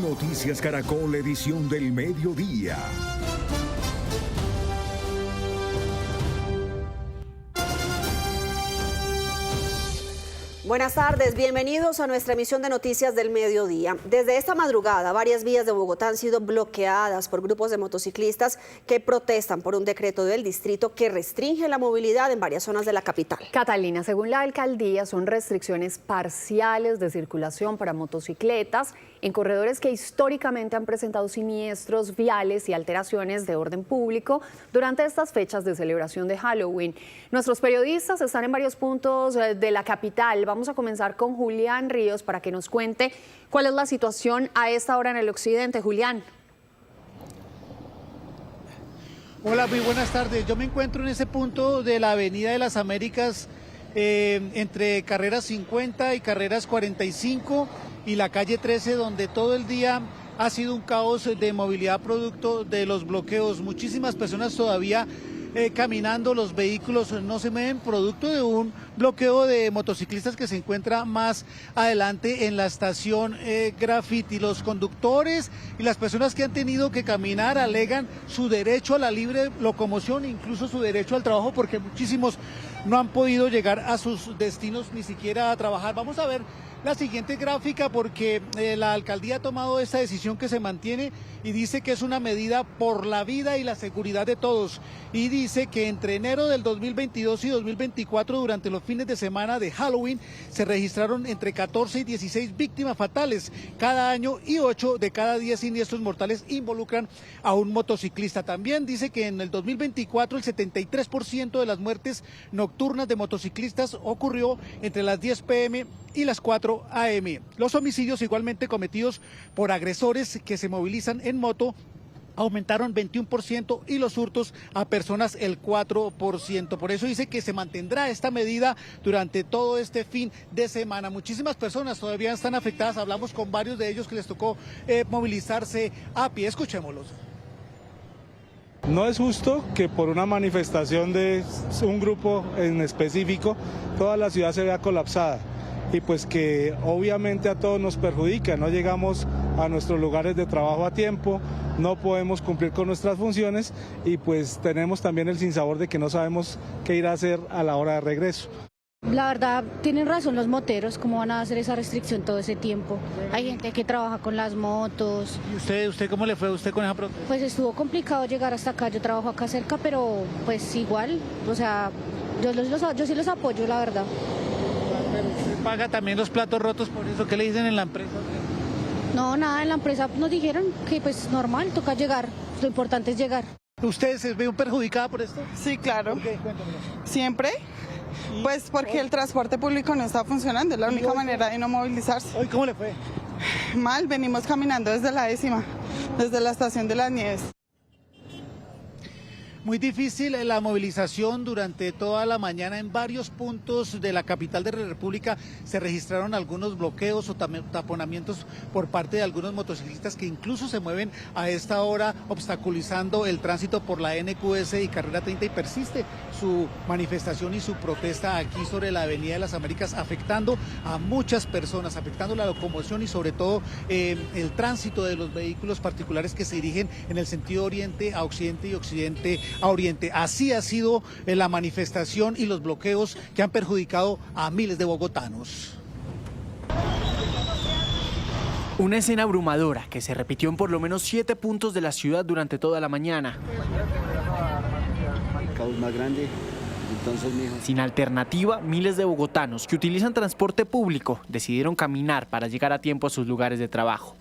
Noticias Caracol, edición del mediodía. Buenas tardes, bienvenidos a nuestra emisión de Noticias del Mediodía. Desde esta madrugada, varias vías de Bogotá han sido bloqueadas por grupos de motociclistas que protestan por un decreto del distrito que restringe la movilidad en varias zonas de la capital. Catalina, según la alcaldía, son restricciones parciales de circulación para motocicletas en corredores que históricamente han presentado siniestros viales y alteraciones de orden público durante estas fechas de celebración de Halloween. Nuestros periodistas están en varios puntos de la capital. Vamos a comenzar con Julián Ríos para que nos cuente cuál es la situación a esta hora en el occidente. Julián. Hola, muy buenas tardes. Yo me encuentro en ese punto de la Avenida de las Américas, entre carreras 50 y carreras 45 y la calle 13, donde todo el día ha sido un caos de movilidad producto de los bloqueos. Muchísimas personas todavía caminando, los vehículos no se mueven producto de un bloqueo de motociclistas que se encuentra más adelante en la estación Graffiti. Los conductores y las personas que han tenido que caminar alegan su derecho a la libre locomoción, incluso su derecho al trabajo, porque muchísimos no han podido llegar a sus destinos ni siquiera a trabajar. Vamos a ver la siguiente gráfica porque la alcaldía ha tomado esta decisión que se mantiene y dice que es una medida por la vida y la seguridad de todos. Y dice que entre enero del 2022 y 2024, durante los fines de semana de Halloween, se registraron entre 14 y 16 víctimas fatales cada año y 8 de cada 10 siniestros mortales involucran a un motociclista. También dice que en el 2024 el 73% de las muertes nocturnas de motociclistas ocurrió entre las 10 p.m. y las 4 a.m. Los homicidios igualmente cometidos por agresores que se movilizan en moto aumentaron 21% y los hurtos a personas el 4%. Por eso dice que se mantendrá esta medida durante todo este fin de semana. Muchísimas personas todavía están afectadas. Hablamos con varios de ellos que les tocó movilizarse a pie. Escuchémoslos. No es justo que por una manifestación de un grupo en específico toda la ciudad se vea colapsada. Y pues que obviamente a todos nos perjudica, no llegamos a nuestros lugares de trabajo a tiempo, no podemos cumplir con nuestras funciones y pues tenemos también el sinsabor de que no sabemos qué ir a hacer a la hora de regreso. La verdad, tienen razón los moteros, ¿cómo van a hacer esa restricción todo ese tiempo? Hay gente que trabaja con las motos. ¿Y usted cómo le fue a usted con esa protesta? Pues estuvo complicado llegar hasta acá, yo trabajo acá cerca, pero pues igual, o sea, yo sí los apoyo, la verdad. Pero usted paga también los platos rotos por eso. ¿Qué le dicen en la empresa? No, nada, en la empresa nos dijeron que pues normal, toca llegar, lo importante es llegar. ¿Usted se ve perjudicada por esto? Sí, claro. ¿Por qué? Cuéntamelo. ¿Siempre? Pues porque el transporte público no está funcionando, es la única manera de no movilizarse. ¿Hoy cómo le fue? Mal, venimos caminando desde la 10ª, desde la estación de las Nieves. Muy difícil la movilización durante toda la mañana. En varios puntos de la capital de la República se registraron algunos bloqueos o taponamientos por parte de algunos motociclistas que incluso se mueven a esta hora obstaculizando el tránsito por la NQS y Carrera 30 y persiste su manifestación y su protesta aquí sobre la Avenida de las Américas, afectando a muchas personas, afectando la locomoción y sobre todo el tránsito de los vehículos particulares que se dirigen en el sentido oriente a occidente y occidente a oriente. Así ha sido la manifestación y los bloqueos que han perjudicado a miles de bogotanos. Una escena abrumadora que se repitió en por lo menos 7 puntos de la ciudad durante toda la mañana. Caos más grande. Entonces, mijo. Sin alternativa, miles de bogotanos que utilizan transporte público decidieron caminar para llegar a tiempo a sus lugares de trabajo.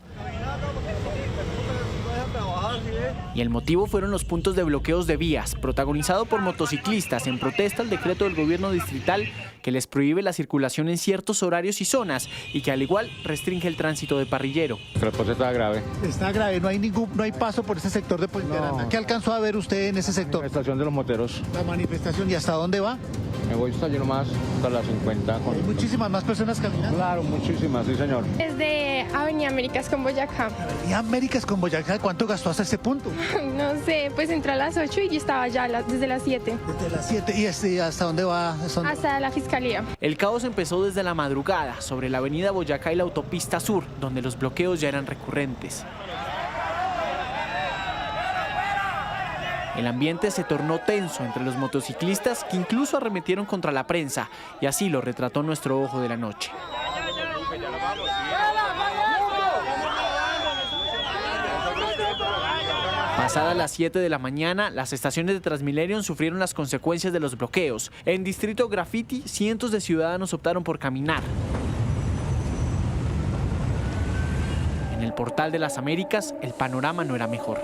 Y el motivo fueron los puntos de bloqueos de vías, protagonizado por motociclistas en protesta al decreto del gobierno distrital que les prohíbe la circulación en ciertos horarios y zonas y que al igual restringe el tránsito de parrillero. El transporte está grave. Está grave, no hay paso por ese sector de Puente Aranda. ¿Qué alcanzó a ver usted en ese sector? La estación de los moteros. La manifestación, ¿y hasta dónde va? Me voy hasta allí nomás, hasta las 50. Hay muchísimas más personas caminando. Claro, muchísimas, sí señor. Desde Avenida Américas con Boyacá. ¿Y Américas con Boyacá cuánto gastó hasta este punto? No sé, pues entré a las 8 y yo estaba ya desde las 7. Desde las 7. ¿Y hasta dónde va? Hasta la fiscalía. El caos empezó desde la madrugada sobre la avenida Boyacá y la autopista sur, donde los bloqueos ya eran recurrentes. El ambiente se tornó tenso entre los motociclistas, que incluso arremetieron contra la prensa, y así lo retrató nuestro ojo de la noche. Pasadas las 7 de la mañana, las estaciones de Transmilenio sufrieron las consecuencias de los bloqueos. En Distrito Graffiti, cientos de ciudadanos optaron por caminar. En el Portal de las Américas, el panorama no era mejor.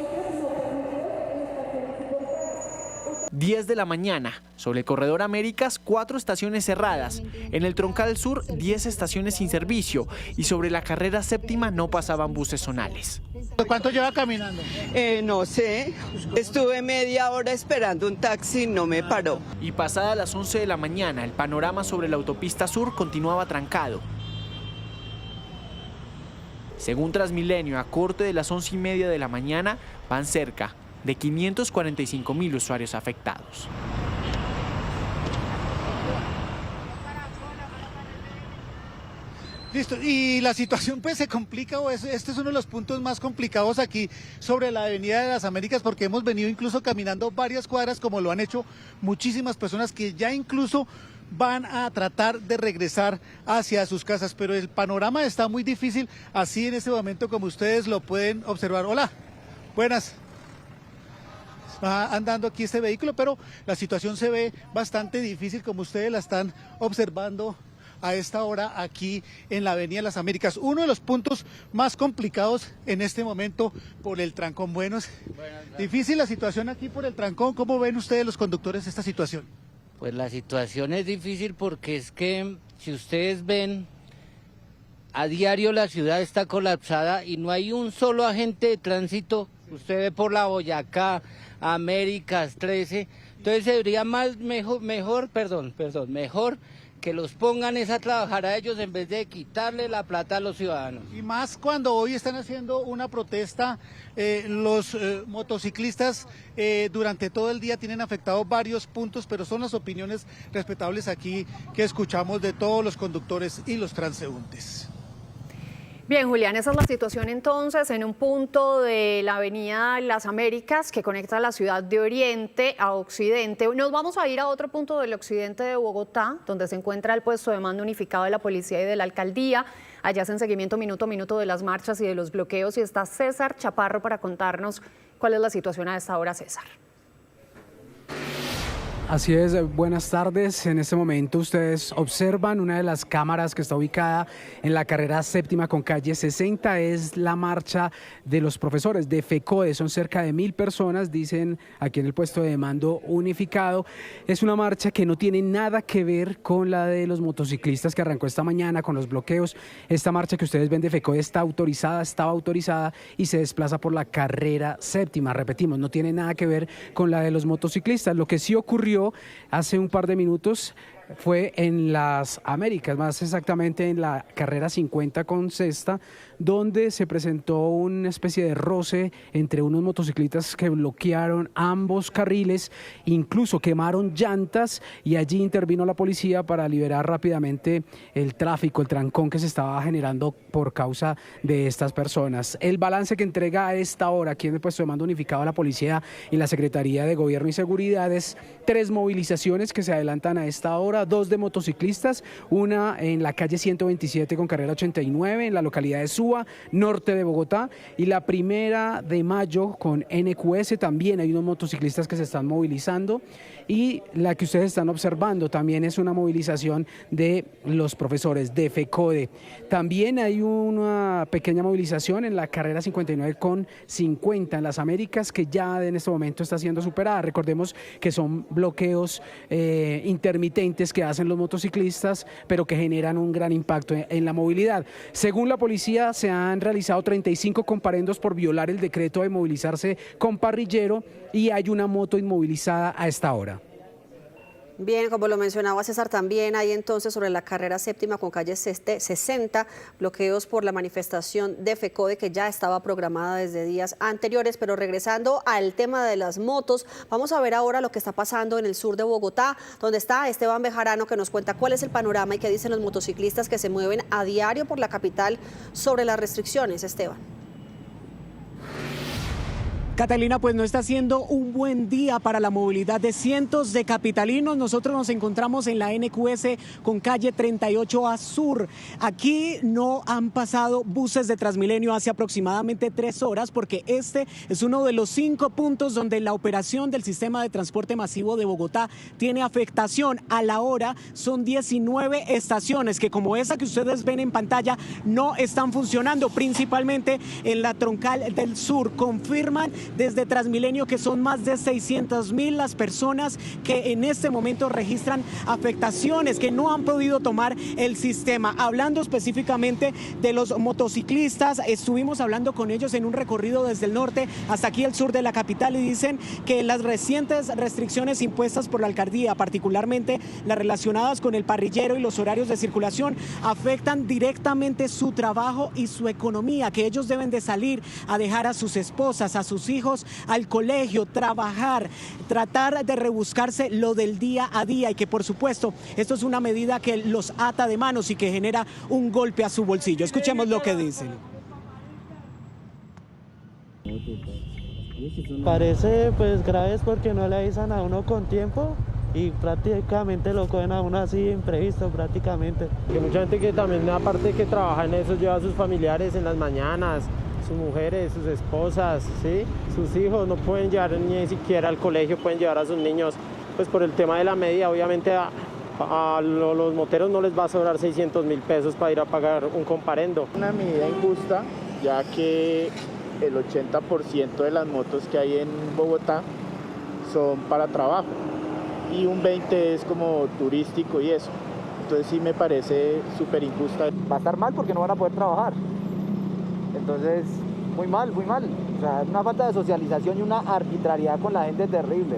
10 de la mañana, sobre el Corredor Américas, 4 estaciones cerradas. En el Troncal Sur, 10 estaciones sin servicio. Y sobre la carrera séptima no pasaban buses zonales. ¿Cuánto lleva caminando? No sé, estuve media hora esperando un taxi, no me paró. Y pasadas las 11 de la mañana, el panorama sobre la autopista sur continuaba trancado. Según Transmilenio, a corte de las 11:30 de la mañana, van cerca de 545.000 usuarios afectados. Listo, y la situación pues se complica, este es uno de los puntos más complicados aquí sobre la Avenida de las Américas, porque hemos venido incluso caminando varias cuadras, como lo han hecho muchísimas personas que ya incluso van a tratar de regresar hacia sus casas, pero el panorama está muy difícil, así en este momento como ustedes lo pueden observar. Hola, buenas. Va andando aquí este vehículo, pero la situación se ve bastante difícil como ustedes la están observando a esta hora aquí en la Avenida de las Américas. Uno de los puntos más complicados en este momento por el trancón. Bueno, es difícil la situación aquí por el trancón. ¿Cómo ven ustedes los conductores esta situación? Pues la situación es difícil porque es que si ustedes ven, a diario la ciudad está colapsada y no hay un solo agente de tránsito. Usted ve por la Boyacá, Américas 13, entonces sería mejor que los pongan a trabajar a ellos en vez de quitarle la plata a los ciudadanos. Y más cuando hoy están haciendo una protesta, los motociclistas durante todo el día tienen afectados varios puntos, pero son las opiniones respetables aquí que escuchamos de todos los conductores y los transeúntes. Bien, Julián, esa es la situación entonces en un punto de la Avenida Las Américas que conecta la ciudad de Oriente a Occidente. Nos vamos a ir a otro punto del occidente de Bogotá, donde se encuentra el puesto de mando unificado de la policía y de la alcaldía. Allá hacen seguimiento minuto a minuto de las marchas y de los bloqueos y está César Chaparro para contarnos cuál es la situación a esta hora, César. Así es, buenas tardes. En este momento ustedes observan una de las cámaras que está ubicada en la carrera séptima con calle 60. Es la marcha de los profesores de FECODE. Son cerca de 1000 personas, dicen aquí en el puesto de mando unificado. Es una marcha que no tiene nada que ver con la de los motociclistas que arrancó esta mañana con los bloqueos. Esta marcha que ustedes ven de FECODE estaba autorizada y se desplaza por la carrera séptima. Repetimos, no tiene nada que ver con la de los motociclistas. Lo que sí ocurrió hace un par de minutos fue en las Américas, más exactamente en la carrera 50 con sexta, donde se presentó una especie de roce entre unos motociclistas que bloquearon ambos carriles, incluso quemaron llantas y allí intervino la policía para liberar rápidamente el tráfico, el trancón que se estaba generando por causa de estas personas. El balance que entrega a esta hora aquí en el puesto de mando unificado a la policía y la Secretaría de Gobierno y Seguridad es 3 movilizaciones que se adelantan a esta hora, 2 de motociclistas, una en la calle 127 con carrera 89 en la localidad de Suba, norte de Bogotá, y la 1 de mayo con NQS, también hay unos motociclistas que se están movilizando, y la que ustedes están observando también es una movilización de los profesores de FECODE. También hay una pequeña movilización en la carrera 59 con 50 en las Américas, que ya en este momento está siendo superada. Recordemos que son bloqueos intermitentes que hacen los motociclistas, pero que generan un gran impacto en la movilidad. Según la policía, se han realizado 35 comparendos por violar el decreto de movilizarse con parrillero y hay una moto inmovilizada a esta hora. Bien, como lo mencionaba César, también hay entonces sobre la carrera séptima con calle 60 bloqueos por la manifestación de FECODE que ya estaba programada desde días anteriores. Pero regresando al tema de las motos, vamos a ver ahora lo que está pasando en el sur de Bogotá, donde está Esteban Bejarano, que nos cuenta cuál es el panorama y qué dicen los motociclistas que se mueven a diario por la capital sobre las restricciones. Esteban. Catalina, pues no está siendo un buen día para la movilidad de cientos de capitalinos. Nosotros nos encontramos en la NQS con calle 38A Sur. Aquí no han pasado buses de Transmilenio hace aproximadamente 3 horas porque este es uno de los 5 puntos donde la operación del sistema de transporte masivo de Bogotá tiene afectación. A la hora son 19 estaciones que, como esa que ustedes ven en pantalla, no están funcionando, principalmente en la troncal del sur. Confirman desde Transmilenio que son más de 600.000 las personas que en este momento registran afectaciones, que no han podido tomar el sistema. Hablando específicamente de los motociclistas, estuvimos hablando con ellos en un recorrido desde el norte hasta aquí el sur de la capital y dicen que las recientes restricciones impuestas por la alcaldía, particularmente las relacionadas con el parrillero y los horarios de circulación, afectan directamente su trabajo y su economía, que ellos deben de salir a dejar a sus esposas, a sus hijos al colegio, trabajar, tratar de rebuscarse lo del día a día y que por supuesto esto es una medida que los ata de manos y que genera un golpe a su bolsillo. Escuchemos lo que dicen. Parece pues grave porque no le avisan a uno con tiempo y prácticamente lo cogen a uno así imprevisto prácticamente. Que mucha gente que también aparte que trabaja en eso lleva a sus familiares en las mañanas, sus mujeres, sus esposas, ¿sí? Sus hijos no pueden llevar ni siquiera al colegio, pueden llevar a sus niños, pues por el tema de la medida, obviamente a los moteros no les va a sobrar 600.000 pesos para ir a pagar un comparendo. Una medida injusta, ya que el 80% de las motos que hay en Bogotá son para trabajo y un 20% es como turístico y eso. Entonces sí me parece súper injusta. Va a estar mal porque no van a poder trabajar. Entonces, muy mal, muy mal. O sea, una falta de socialización y una arbitrariedad con la gente terrible.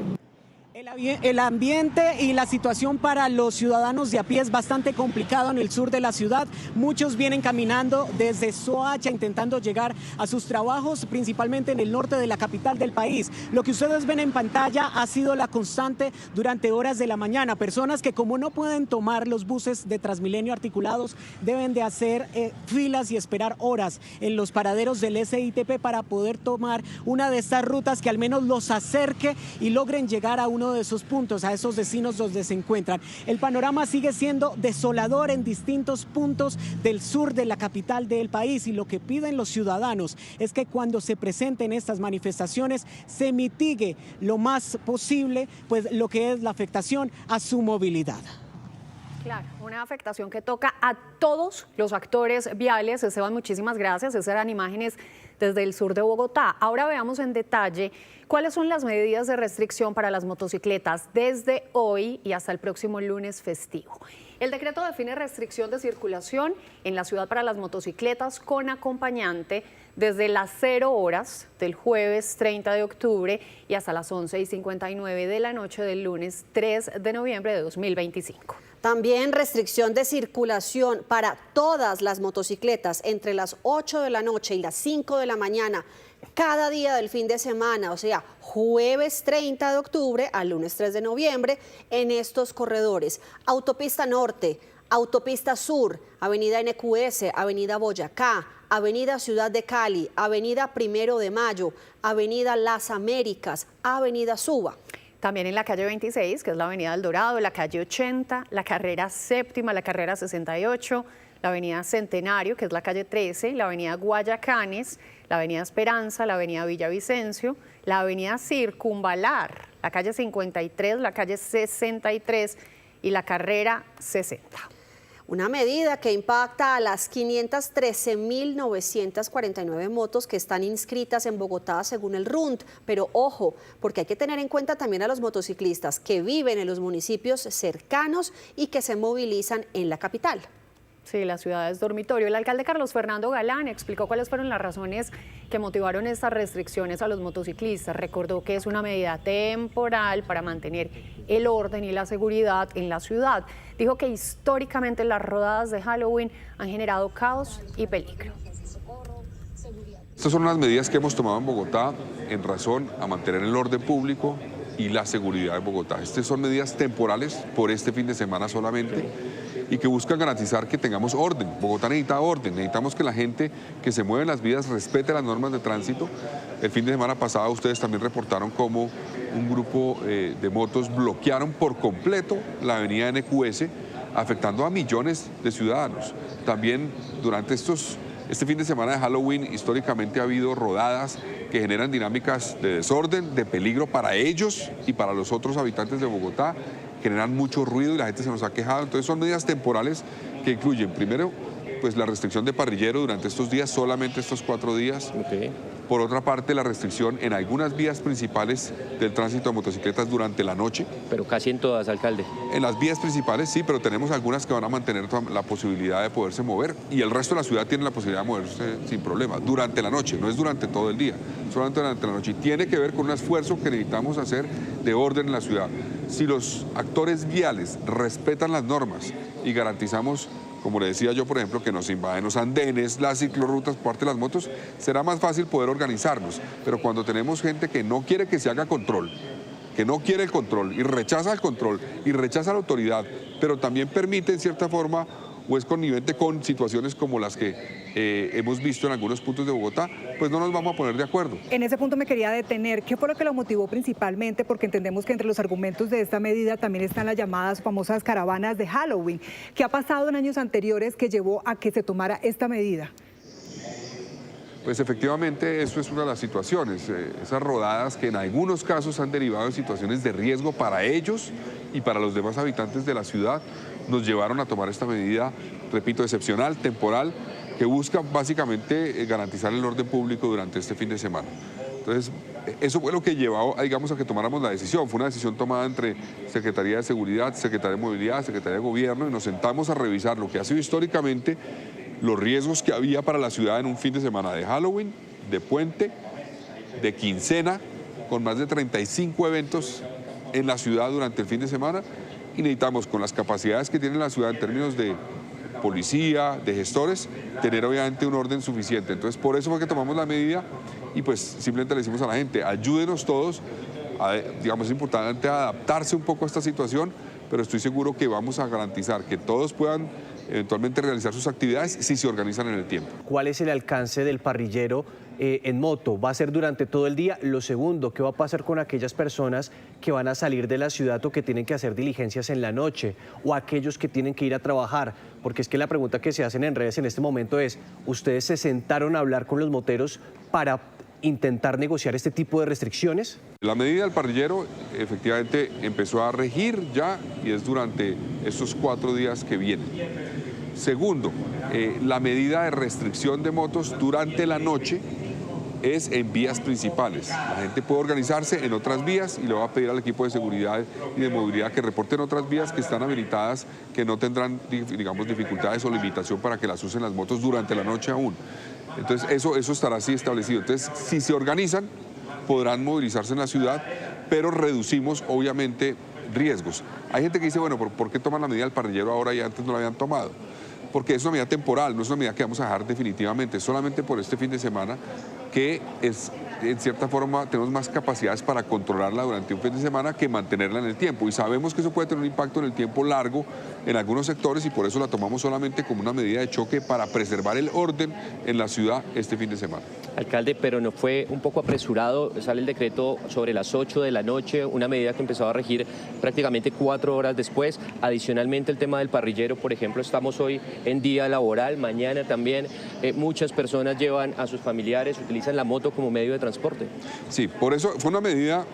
El ambiente y la situación para los ciudadanos de a pie es bastante complicado en el sur de la ciudad. Muchos vienen caminando desde Soacha intentando llegar a sus trabajos, principalmente en el norte de la capital del país. Lo que ustedes ven en pantalla ha sido la constante durante horas de la mañana. Personas que como no pueden tomar los buses de Transmilenio articulados, deben de hacer filas y esperar horas en los paraderos del SITP para poder tomar una de estas rutas que al menos los acerque y logren llegar a uno de esos puntos, a esos destinos donde se encuentran. El panorama sigue siendo desolador en distintos puntos del sur de la capital del país y lo que piden los ciudadanos es que cuando se presenten estas manifestaciones se mitigue lo más posible pues lo que es la afectación a su movilidad. Claro, una afectación que toca a todos los actores viales. Esteban, muchísimas gracias. Esas eran imágenes desde el sur de Bogotá. Ahora veamos en detalle cuáles son las medidas de restricción para las motocicletas desde hoy y hasta el próximo lunes festivo. El decreto define restricción de circulación en la ciudad para las motocicletas con acompañante desde las 0 horas del jueves 30 de octubre y hasta las 11:59 de la noche del lunes 3 de noviembre de 2025. También restricción de circulación para todas las motocicletas entre las 8 de la noche y las 5 de la mañana cada día del fin de semana, o sea, jueves 30 de octubre al lunes 3 de noviembre en estos corredores: Autopista Norte, Autopista Sur, Avenida NQS, Avenida Boyacá, Avenida Ciudad de Cali, Avenida 1 de Mayo, Avenida Las Américas, Avenida Suba. También en la calle 26, que es la avenida El Dorado, la calle 80, la carrera séptima, la carrera 68, la avenida Centenario, que es la calle 13, la avenida Guayacanes, la avenida Esperanza, la avenida Villavicencio, la avenida Circunvalar, la calle 53, la calle 63 y la carrera 60. Una medida que impacta a las 513.949 motos que están inscritas en Bogotá según el RUNT. Pero ojo, porque hay que tener en cuenta también a los motociclistas que viven en los municipios cercanos y que se movilizan en la capital. Sí, la ciudad es dormitorio. El alcalde Carlos Fernando Galán explicó cuáles fueron las razones que motivaron estas restricciones a los motociclistas. Recordó que es una medida temporal para mantener el orden y la seguridad en la ciudad. Dijo que históricamente las rodadas de Halloween han generado caos y peligro. Estas son unas medidas que hemos tomado en Bogotá en razón a mantener el orden público y la seguridad de Bogotá. Estas son medidas temporales por este fin de semana solamente y que buscan garantizar que tengamos orden. Bogotá necesita orden, necesitamos que la gente que se mueve en las vías respete las normas de tránsito. El fin de semana pasado ustedes también reportaron cómo un grupo de motos bloquearon por completo la avenida NQS, afectando a millones de ciudadanos. También durante este fin de semana de Halloween históricamente ha habido rodadas que generan dinámicas de desorden, de peligro para ellos y para los otros habitantes de Bogotá, generan mucho ruido y la gente se nos ha quejado. Entonces son medidas temporales que incluyen, primero, pues la restricción de parrillero durante estos días, solamente estos 4 días. Por otra parte, la restricción en algunas vías principales del tránsito de motocicletas durante la noche. Pero casi en todas, alcalde. En las vías principales sí, pero tenemos algunas que van a mantener la posibilidad de poderse mover y el resto de la ciudad tiene la posibilidad de moverse sin problema. Durante la noche, no es durante todo el día, solamente durante la noche. Y tiene que ver con un esfuerzo que necesitamos hacer de orden en la ciudad. Si los actores viales respetan las normas y garantizamos, como le decía yo, por ejemplo, que nos invaden los andenes, las ciclorrutas por parte de las motos, será más fácil poder organizarnos. Pero cuando tenemos gente que no quiere que se haga control, que no quiere el control y rechaza el control y rechaza la autoridad, pero también permite en cierta forma o es connivente con situaciones como las que hemos visto en algunos puntos de Bogotá, pues no nos vamos a poner de acuerdo. En ese punto me quería detener. ¿Qué fue lo que lo motivó principalmente? Porque entendemos que entre los argumentos de esta medida también están las llamadas famosas caravanas de Halloween. ¿Qué ha pasado en años anteriores que llevó a que se tomara esta medida? Pues efectivamente eso es una de las situaciones, esas rodadas que en algunos casos han derivado en situaciones de riesgo para ellos y para los demás habitantes de la ciudad, nos llevaron a tomar esta medida, repito, excepcional, temporal, que busca básicamente garantizar el orden público durante este fin de semana. Entonces, eso fue lo que llevó, digamos, a que tomáramos la decisión. Fue una decisión tomada entre Secretaría de Seguridad, Secretaría de Movilidad, Secretaría de Gobierno, y nos sentamos a revisar lo que ha sido históricamente los riesgos que había para la ciudad en un fin de semana de Halloween, de puente, de quincena, con más de 35 eventos en la ciudad durante el fin de semana, y necesitamos, con las capacidades que tiene la ciudad en términos de policía, de gestores, tener obviamente un orden suficiente. Entonces, por eso fue que tomamos la medida y pues simplemente le decimos a la gente, ayúdenos todos, digamos, es importante adaptarse un poco a esta situación, pero estoy seguro que vamos a garantizar que todos puedan eventualmente realizar sus actividades si se organizan en el tiempo. ¿Cuál es el alcance del parrillero en moto? ¿Va a ser durante todo el día? Lo segundo, ¿qué va a pasar con aquellas personas que van a salir de la ciudad o que tienen que hacer diligencias en la noche? O aquellos que tienen que ir a trabajar. Porque es que la pregunta que se hacen en redes en este momento es, ¿ustedes se sentaron a hablar con los moteros para intentar negociar este tipo de restricciones? La medida del parrillero efectivamente empezó a regir ya y es durante estos 4 días que vienen. Segundo, la medida de restricción de motos durante la noche es en vías principales. La gente puede organizarse en otras vías y le va a pedir al equipo de seguridad y de movilidad que reporten otras vías que están habilitadas, que no tendrán, digamos, dificultades o limitación para que las usen las motos durante la noche aún. Entonces eso estará así establecido. Entonces, si se organizan, podrán movilizarse en la ciudad, pero reducimos obviamente riesgos. Hay gente que dice, bueno, ¿por qué toman la medida del parrillero ahora y antes no la habían tomado? Porque es una medida temporal, no es una medida que vamos a dejar definitivamente, solamente por este fin de semana, que es, en cierta forma, tenemos más capacidades para controlarla durante un fin de semana que mantenerla en el tiempo. Y sabemos que eso puede tener un impacto en el tiempo largo en algunos sectores y por eso la tomamos solamente como una medida de choque para preservar el orden en la ciudad este fin de semana. Alcalde, pero no fue un poco apresurado, sale el decreto sobre las 8 de la noche, una medida que empezó a regir prácticamente 4 horas después. Adicionalmente el tema del parrillero, por ejemplo, estamos hoy en día laboral, mañana también muchas personas llevan a sus familiares, utilizan la moto como medio de transporte. Sí, por eso fue una medida,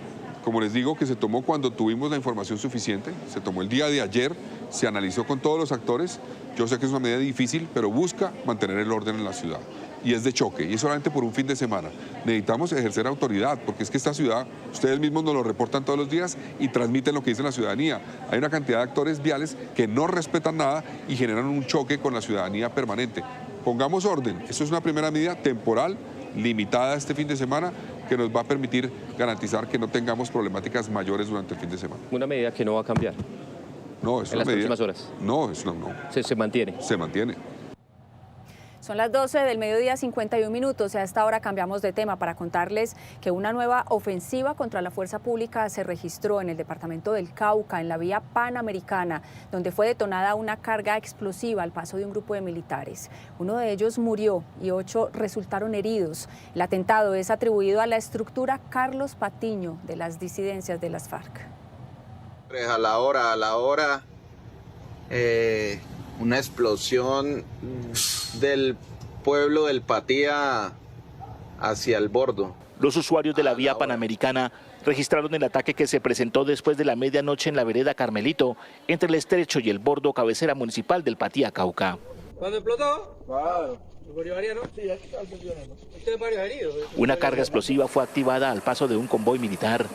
como les digo, que se tomó cuando tuvimos la información suficiente, se tomó el día de ayer, se analizó con todos los actores. Yo sé que es una medida difícil, pero busca mantener el orden en la ciudad. y es de choque, y es solamente por un fin de semana. Necesitamos ejercer autoridad, porque es que esta ciudad, ustedes mismos nos lo reportan todos los días y transmiten lo que dice la ciudadanía. Hay una cantidad de actores viales que no respetan nada y generan un choque con la ciudadanía permanente. Pongamos orden, esto es una primera medida temporal, limitada este fin de semana, que nos va a permitir garantizar que no tengamos problemáticas mayores durante el fin de semana. Una medida que no va a cambiar. No, es en una las medida. próximas horas. No, es no. Se mantiene. Se mantiene. Son las 12 del mediodía, 51 minutos. Y a esta hora cambiamos de tema para contarles que una nueva ofensiva contra la fuerza pública se registró en el departamento del Cauca, en la vía Panamericana, donde fue detonada una carga explosiva al paso de un grupo de militares. Uno de ellos murió y 8 resultaron heridos. El atentado es atribuido a la estructura Carlos Patiño de las disidencias de las FARC. A la hora, una explosión del pueblo del Patía hacia el Bordo. Los usuarios de la vía Panamericana registraron el ataque que se presentó después de la medianoche en la vereda Carmelito, entre el Estrecho y el Bordo, cabecera municipal del Patía, Cauca. ¿Cuándo explotó? Claro. Una carga explosiva fue activada al paso de un convoy militar.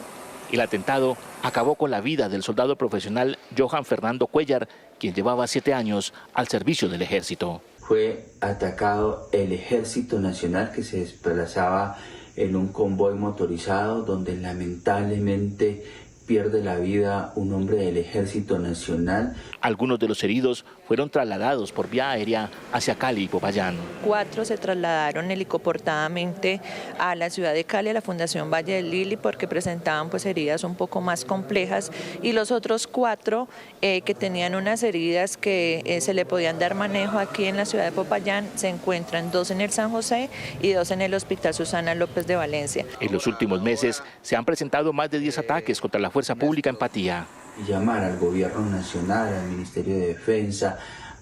El atentado acabó con la vida del soldado profesional Johan Fernando Cuellar, quien llevaba 7 años al servicio del ejército. Fue atacado el Ejército Nacional, que se desplazaba en un convoy motorizado donde lamentablemente pierde la vida un hombre del Ejército Nacional. Algunos de los heridos fueron trasladados por vía aérea hacia Cali y Popayán. 4 se trasladaron helicoportadamente a la ciudad de Cali, a la Fundación Valle del Lili, porque presentaban pues heridas un poco más complejas, y los otros 4 que tenían unas heridas que se le podían dar manejo aquí en la ciudad de Popayán, se encuentran 2 en el San José y 2 en el Hospital Susana López de Valencia. En los últimos meses se han presentado más de 10 ataques contra la fuerza pública en Patía. Llamar al Gobierno Nacional, al Ministerio de Defensa,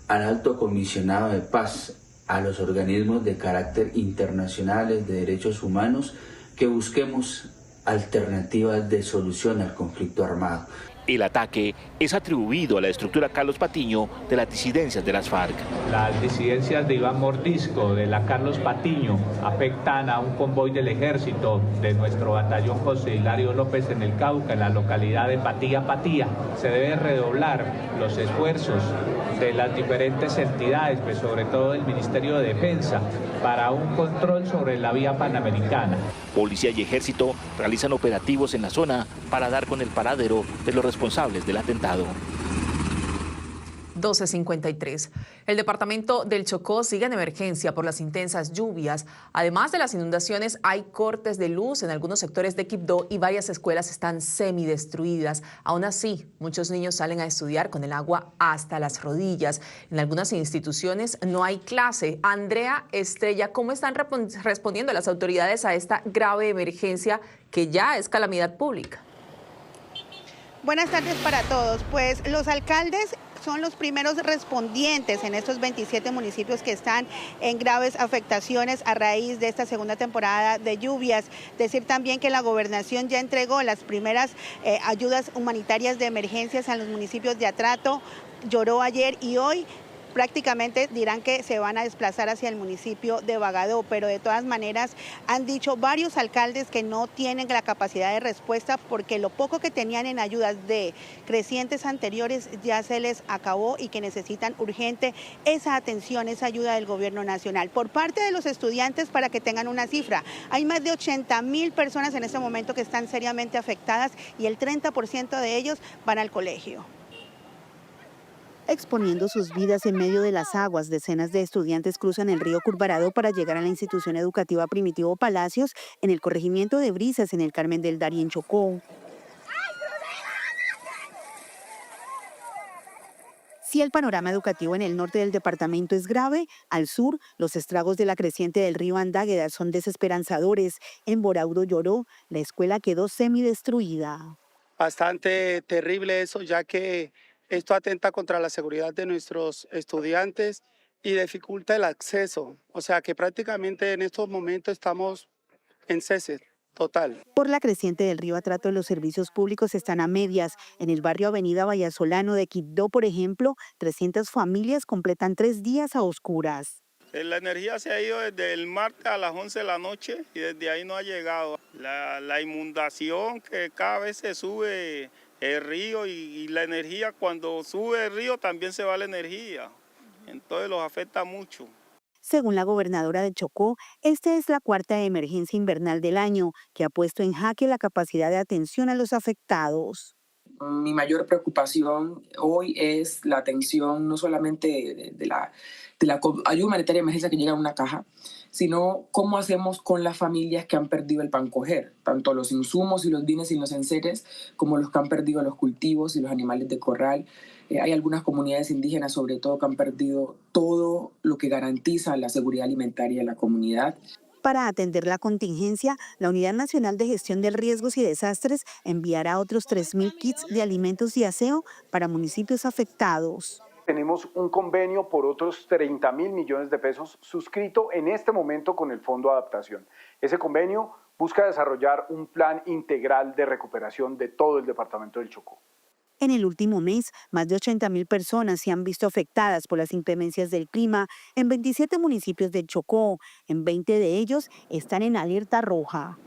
al Alto Comisionado de Paz, a los organismos de carácter internacionales de derechos humanos, que busquemos alternativas de solución al conflicto armado. El ataque es atribuido a la estructura Carlos Patiño de las disidencias de las FARC. Las disidencias de Iván Mordisco, de la Carlos Patiño, afectan a un convoy del ejército de nuestro batallón José Hilario López en el Cauca, en la localidad de Patía. Se deben redoblar los esfuerzos de las diferentes entidades, pues sobre todo del Ministerio de Defensa, para un control sobre la vía Panamericana. Policía y ejército realizan operativos en la zona para dar con el paradero de los responsables del atentado. 12:53. El departamento del Chocó sigue en emergencia por las intensas lluvias. Además de las inundaciones, hay cortes de luz en algunos sectores de Quibdó y varias escuelas están semidestruidas. Aún así, muchos niños salen a estudiar con el agua hasta las rodillas. En algunas instituciones no hay clase. Andrea Estrella, ¿cómo están respondiendo las autoridades a esta grave emergencia que ya es calamidad pública? Buenas tardes para todos. Pues los alcaldes son los primeros respondientes en estos 27 municipios que están en graves afectaciones a raíz de esta segunda temporada de lluvias. Decir también que la gobernación ya entregó las primeras ayudas humanitarias de emergencias a los municipios de Atrato, Lloró ayer y hoy. Prácticamente dirán que se van a desplazar hacia el municipio de Bagadó, pero de todas maneras han dicho varios alcaldes que no tienen la capacidad de respuesta porque lo poco que tenían en ayudas de crecientes anteriores ya se les acabó y que necesitan urgente esa atención, esa ayuda del gobierno nacional. Por parte de los estudiantes, para que tengan una cifra, hay más de 80.000 personas en este momento que están seriamente afectadas y el 30% de ellos van al colegio. Exponiendo sus vidas en medio de las aguas, decenas de estudiantes cruzan el río Curvarado para llegar a la institución educativa Primitivo Palacios en el corregimiento de Brisas, en el Carmen del Darién, Chocó. Si el panorama educativo en el norte del departamento es grave, al sur los estragos de la creciente del río Andágueda son desesperanzadores. En Boraudo Lloró, la escuela quedó semidestruida. Bastante terrible eso, ya que esto atenta contra la seguridad de nuestros estudiantes y dificulta el acceso. O sea que prácticamente en estos momentos estamos en cese total. Por la creciente del río Atrato, los servicios públicos están a medias. En el barrio Avenida Vallasolano de Quibdó, por ejemplo, 300 familias completan 3 días a oscuras. La energía se ha ido desde el martes a las 11 de la noche y desde ahí no ha llegado. La inundación, que cada vez se sube el río y la energía, cuando sube el río también se va la energía. Entonces los afecta mucho. Según la gobernadora de Chocó, esta es la cuarta emergencia invernal del año, que ha puesto en jaque la capacidad de atención a los afectados. Mi mayor preocupación hoy es la atención no solamente de la ayuda humanitaria de emergencia que llega en una caja, sino cómo hacemos con las familias que han perdido el pan coger, tanto los insumos y los bienes y los enseres, como los que han perdido los cultivos y los animales de corral. Hay algunas comunidades indígenas, sobre todo, que han perdido todo lo que garantiza la seguridad alimentaria de la comunidad. Para atender la contingencia, la Unidad Nacional de Gestión de Riesgos y Desastres enviará otros 3.000 kits de alimentos y aseo para municipios afectados. Tenemos un convenio por otros 30.000 millones de pesos suscrito en este momento con el Fondo de Adaptación. Ese convenio busca desarrollar un plan integral de recuperación de todo el departamento del Chocó. En el último mes, más de 80.000 personas se han visto afectadas por las inclemencias del clima en 27 municipios del Chocó. En 20 de ellos están en alerta roja.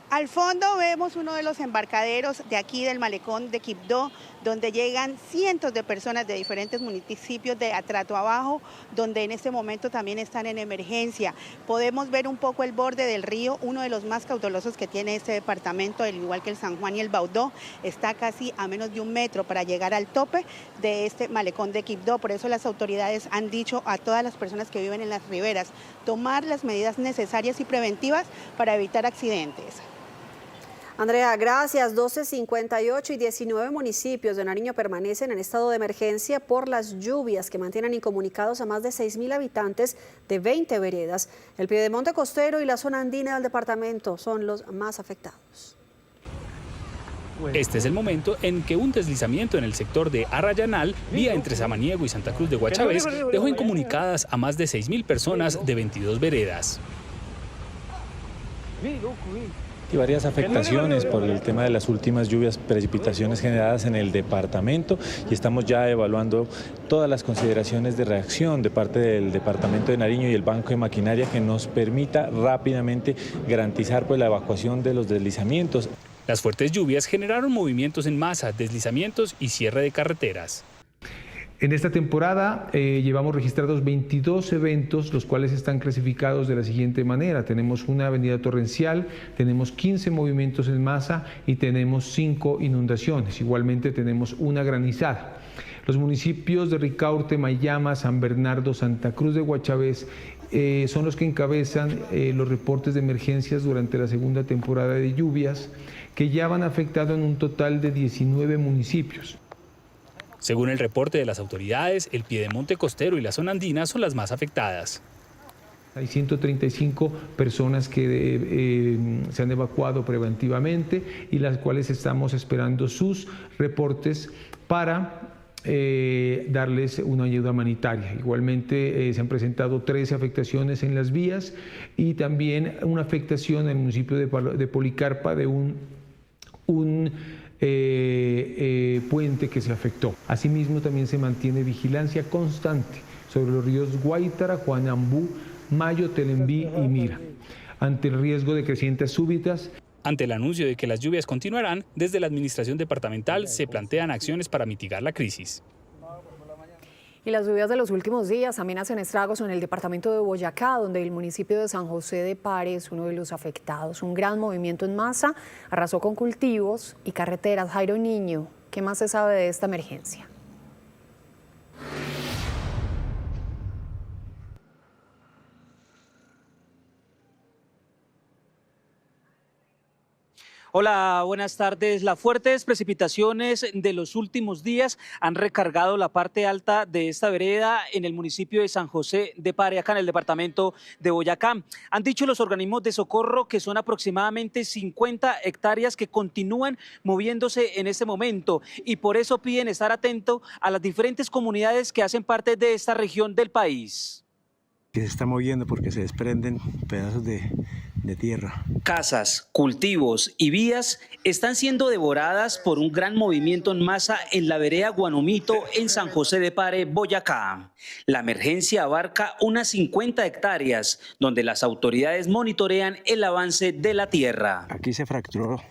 Al fondo vemos uno de los embarcaderos de aquí del malecón de Quibdó, donde llegan cientos de personas de diferentes municipios de Atrato Abajo, donde en este momento también están en emergencia. Podemos ver un poco el borde del río, uno de los más caudalosos que tiene este departamento, al igual que el San Juan y el Baudó, está casi a menos de 1 metro para llegar al tope de este malecón de Quibdó. Por eso las autoridades han dicho a todas las personas que viven en las riberas tomar las medidas necesarias y preventivas para evitar accidentes. Andrea, gracias. 12:58 y 19 municipios de Nariño permanecen en estado de emergencia por las lluvias que mantienen incomunicados a más de 6.000 habitantes de 20 veredas. El Piedemonte Costero y la zona andina del departamento son los más afectados. Este es el momento en que un deslizamiento en el sector de Arrayanal, vía entre Samaniego y Santa Cruz de Guachavés, dejó incomunicadas a más de 6.000 personas de 22 veredas. Y varias afectaciones por el tema de las últimas lluvias, precipitaciones generadas en el departamento, y estamos ya evaluando todas las consideraciones de reacción de parte del departamento de Nariño y el Banco de Maquinaria que nos permita rápidamente garantizar la evacuación de los deslizamientos. Las fuertes lluvias generaron movimientos en masa, deslizamientos y cierre de carreteras. En esta temporada llevamos registrados 22 eventos, los cuales están clasificados de la siguiente manera. Tenemos una avenida torrencial, tenemos 15 movimientos en masa y tenemos 5 inundaciones. Igualmente tenemos una granizada. Los municipios de Ricaurte, Mayama, San Bernardo, Santa Cruz de Guachavés son los que encabezan los reportes de emergencias durante la segunda temporada de lluvias, que ya van afectado en un total de 19 municipios. Según el reporte de las autoridades, el Piedemonte Costero y la zona andina son las más afectadas. Hay 135 personas que se han evacuado preventivamente y las cuales estamos esperando sus reportes para darles una ayuda humanitaria. Igualmente se han presentado 13 afectaciones en las vías y también una afectación en el municipio de Policarpa de un puente que se afectó. Asimismo, también se mantiene vigilancia constante sobre los ríos Guaitara, Juanambú, Mayo, Telembí y Mira, ante el riesgo de crecientes súbitas. Ante el anuncio de que las lluvias continuarán, desde la administración departamental se plantean acciones para mitigar la crisis. Y las lluvias de los últimos días también hacen estragos en el departamento de Boyacá, donde el municipio de San José de Pare es uno de los afectados. Un gran movimiento en masa arrasó con cultivos y carreteras. Jairo Niño, ¿qué más se sabe de esta emergencia? Hola, buenas tardes. Las fuertes precipitaciones de los últimos días han recargado la parte alta de esta vereda en el municipio de San José de Pare, acá en el departamento de Boyacá. Han dicho los organismos de socorro que son aproximadamente 50 hectáreas que continúan moviéndose en este momento y por eso piden estar atento a las diferentes comunidades que hacen parte de esta región del país. Que se está moviendo porque se desprenden pedazos de de tierra. Casas, cultivos y vías están siendo devoradas por un gran movimiento en masa en la vereda Guanomito en San José de Pare, Boyacá. La emergencia abarca unas 50 hectáreas, donde las autoridades monitorean el avance de la tierra. Aquí se fracturó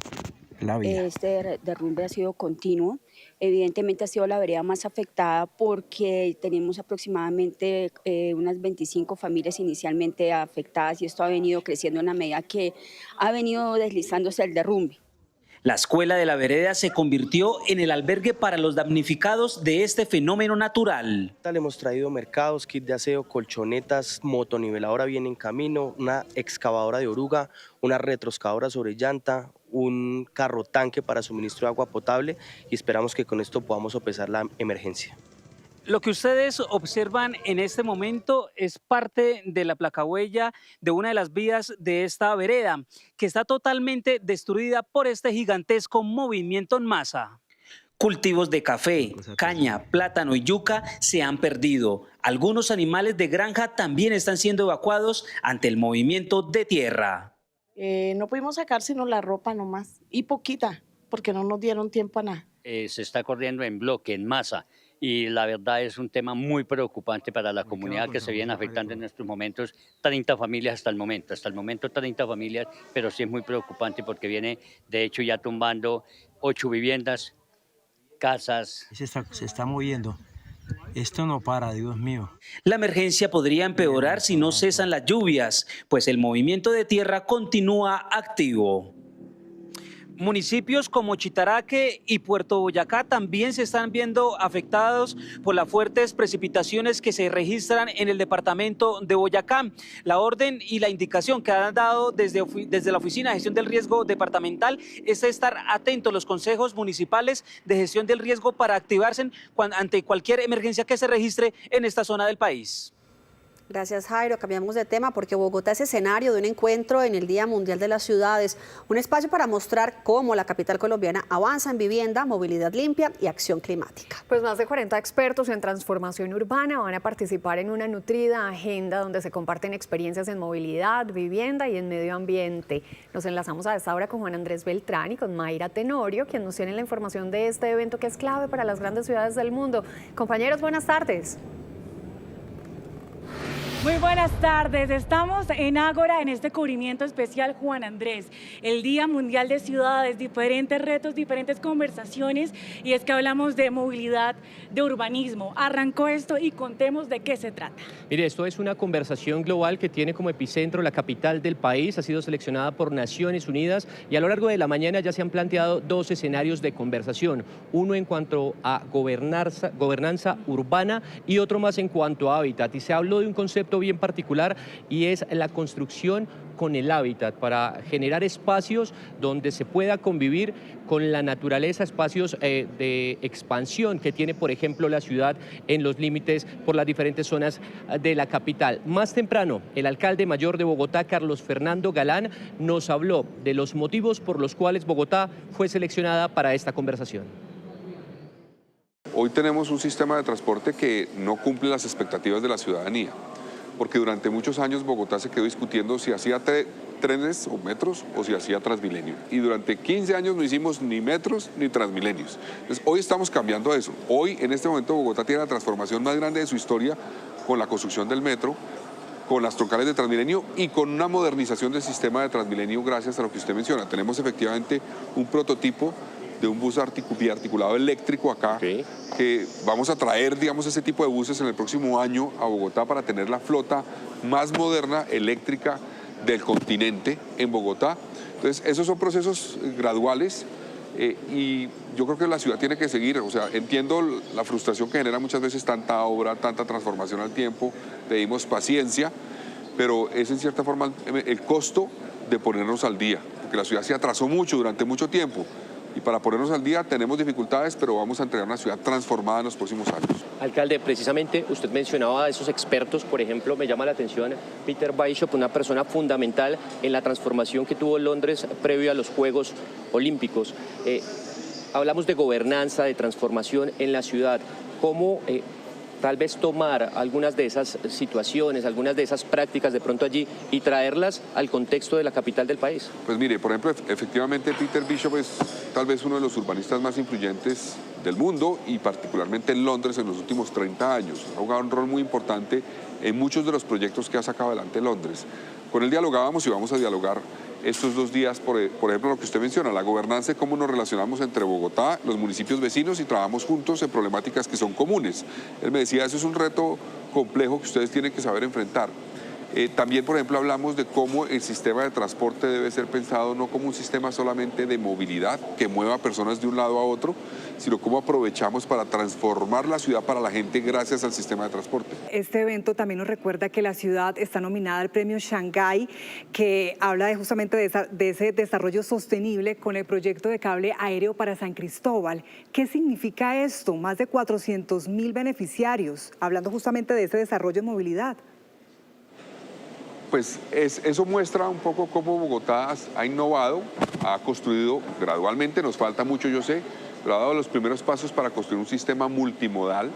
la vía. Este derrumbe ha sido continuo. Evidentemente ha sido la vereda más afectada porque tenemos aproximadamente unas 25 familias inicialmente afectadas y esto ha venido creciendo en la medida que ha venido deslizándose el derrumbe. La escuela de la vereda se convirtió en el albergue para los damnificados de este fenómeno natural. Le hemos traído mercados, kit de aseo, colchonetas, motoniveladora viene en camino, una excavadora de oruga, una retroexcavadora sobre llanta, un carro tanque para suministro de agua potable y esperamos que con esto podamos sopesar la emergencia. Lo que ustedes observan en este momento es parte de la placahuella de una de las vías de esta vereda, que está totalmente destruida por este gigantesco movimiento en masa. Cultivos de café, caña, plátano y yuca se han perdido. Algunos animales de granja también están siendo evacuados ante el movimiento de tierra. No pudimos sacar sino la ropa nomás, y poquita, porque no nos dieron tiempo a nada. Se está corriendo en bloque, en masa. Y la verdad es un tema muy preocupante para la comunidad que se viene afectando en estos momentos. 30 familias hasta el momento 30 familias, pero sí es muy preocupante porque viene de hecho ya tumbando 8 viviendas, casas. Se está moviendo. Esto no para, Dios mío. La emergencia podría empeorar si no cesan las lluvias, pues el movimiento de tierra continúa activo. Municipios como Chitaraque y Puerto Boyacá también se están viendo afectados por las fuertes precipitaciones que se registran en el departamento de Boyacá. La orden y la indicación que han dado desde la Oficina de Gestión del Riesgo Departamental es estar atentos a los consejos municipales de gestión del riesgo para activarse ante cualquier emergencia que se registre en esta zona del país. Gracias, Jairo. Cambiamos de tema porque Bogotá es escenario de un encuentro en el Día Mundial de las Ciudades, un espacio para mostrar cómo la capital colombiana avanza en vivienda, movilidad limpia y acción climática. Pues más de 40 expertos en transformación urbana van a participar en una nutrida agenda donde se comparten experiencias en movilidad, vivienda y en medio ambiente. Nos enlazamos a esta hora con Juan Andrés Beltrán y con Mayra Tenorio, quien nos tiene la información de este evento que es clave para las grandes ciudades del mundo. Compañeros, buenas tardes. Muy buenas tardes, estamos en Ágora en este cubrimiento especial Juan Andrés, el Día Mundial de Ciudades, diferentes retos, diferentes conversaciones y es que hablamos de movilidad, de urbanismo. Arrancó esto y contemos de qué se trata. Mire, esto es una conversación global que tiene como epicentro la capital del país, ha sido seleccionada por Naciones Unidas y a lo largo de la mañana ya se han planteado 2 escenarios de conversación, uno en cuanto a gobernanza urbana y otro más en cuanto a hábitat, y se habló de un concepto bien particular y es la construcción con el hábitat para generar espacios donde se pueda convivir con la naturaleza, espacios de expansión que tiene, por ejemplo, la ciudad en los límites por las diferentes zonas de la capital. Más temprano, el alcalde mayor de Bogotá, Carlos Fernando Galán, nos habló de los motivos por los cuales Bogotá fue seleccionada para esta conversación. Hoy tenemos un sistema de transporte que no cumple las expectativas de la ciudadanía, porque durante muchos años Bogotá se quedó discutiendo si hacía trenes o metros o si hacía Transmilenio. Y durante 15 años no hicimos ni metros ni Transmilenios. Entonces, hoy estamos cambiando eso. Hoy, en este momento, Bogotá tiene la transformación más grande de su historia con la construcción del metro, con las troncales de Transmilenio y con una modernización del sistema de Transmilenio gracias a lo que usted menciona. Tenemos efectivamente un prototipo de un bus biarticulado eléctrico acá, que vamos a traer, digamos, ese tipo de buses en el próximo año a Bogotá para tener la flota más moderna eléctrica del continente en Bogotá. Entonces, esos son procesos graduales y yo creo que la ciudad tiene que seguir, o sea, entiendo la frustración que genera muchas veces tanta obra, tanta transformación al tiempo, pedimos paciencia, pero es en cierta forma el costo de ponernos al día, porque la ciudad se atrasó mucho durante mucho tiempo. Y para ponernos al día tenemos dificultades, pero vamos a entregar una ciudad transformada en los próximos años. Alcalde, precisamente usted mencionaba a esos expertos, por ejemplo, me llama la atención Peter Bishop, una persona fundamental en la transformación que tuvo Londres previo a los Juegos Olímpicos. Hablamos de gobernanza, de transformación en la ciudad. ¿Cómo tal vez tomar algunas de esas situaciones, algunas de esas prácticas de pronto allí y traerlas al contexto de la capital del país? Pues mire, por ejemplo, efectivamente Peter Bishop es tal vez uno de los urbanistas más influyentes del mundo y particularmente en Londres en los últimos 30 años. Ha jugado un rol muy importante en muchos de los proyectos que ha sacado adelante Londres. Con él dialogábamos y vamos a dialogar estos 2 días, por ejemplo, lo que usted menciona, la gobernanza y cómo nos relacionamos entre Bogotá, los municipios vecinos y trabajamos juntos en problemáticas que son comunes. Él me decía, eso es un reto complejo que ustedes tienen que saber enfrentar. También, por ejemplo, hablamos de cómo el sistema de transporte debe ser pensado no como un sistema solamente de movilidad que mueva personas de un lado a otro, sino cómo aprovechamos para transformar la ciudad para la gente gracias al sistema de transporte. Este evento también nos recuerda que la ciudad está nominada al premio Shanghái, que habla justamente de ese desarrollo sostenible con el proyecto de cable aéreo para San Cristóbal. ¿Qué significa esto? Más de 400.000 beneficiarios, hablando justamente de ese desarrollo en movilidad. Pues eso muestra un poco cómo Bogotá ha innovado, ha construido gradualmente, nos falta mucho yo sé, pero ha dado los primeros pasos para construir un sistema multimodal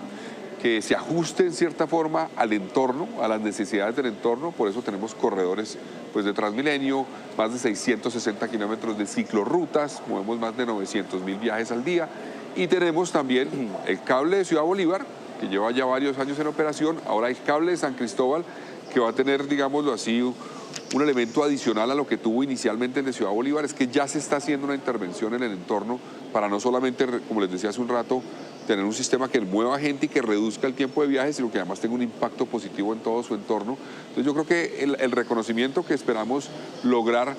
que se ajuste en cierta forma al entorno, a las necesidades del entorno. Por eso tenemos corredores pues, de Transmilenio, más de 660 kilómetros de ciclorrutas, movemos más de 900.000 viajes al día y tenemos también el cable de Ciudad Bolívar, que lleva ya varios años en operación, ahora el cable de San Cristóbal, que va a tener, digámoslo así, un elemento adicional a lo que tuvo inicialmente en Ciudad Bolívar, es que ya se está haciendo una intervención en el entorno para no solamente, como les decía hace un rato, tener un sistema que mueva gente y que reduzca el tiempo de viaje, sino que además tenga un impacto positivo en todo su entorno. Entonces yo creo que el reconocimiento que esperamos lograr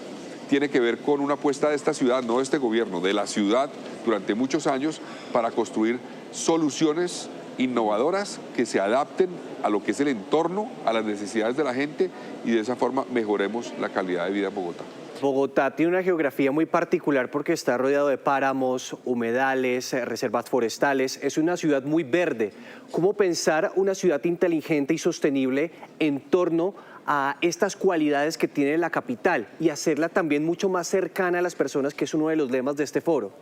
tiene que ver con una apuesta de esta ciudad, no de este gobierno, de la ciudad durante muchos años para construir soluciones innovadoras que se adapten a lo que es el entorno, a las necesidades de la gente y de esa forma mejoremos la calidad de vida en Bogotá. Bogotá tiene una geografía muy particular porque está rodeado de páramos, humedales, reservas forestales. Es una ciudad muy verde. ¿Cómo pensar una ciudad inteligente y sostenible en torno a estas cualidades que tiene la capital y hacerla también mucho más cercana a las personas, que es uno de los lemas de este foro?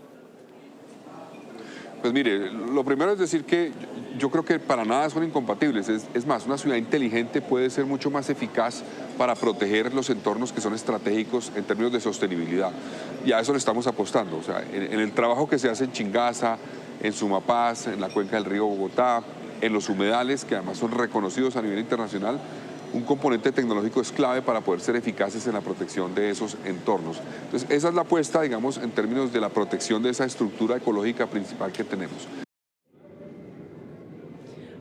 Pues mire, lo primero es decir que yo creo que para nada son incompatibles. Es más, una ciudad inteligente puede ser mucho más eficaz para proteger los entornos que son estratégicos en términos de sostenibilidad. Y a eso le estamos apostando. O sea, en el trabajo que se hace en Chingaza, en Sumapaz, en la cuenca del río Bogotá, en los humedales, que además son reconocidos a nivel internacional, un componente tecnológico es clave para poder ser eficaces en la protección de esos entornos. Entonces, esa es la apuesta, digamos, en términos de la protección de esa estructura ecológica principal que tenemos.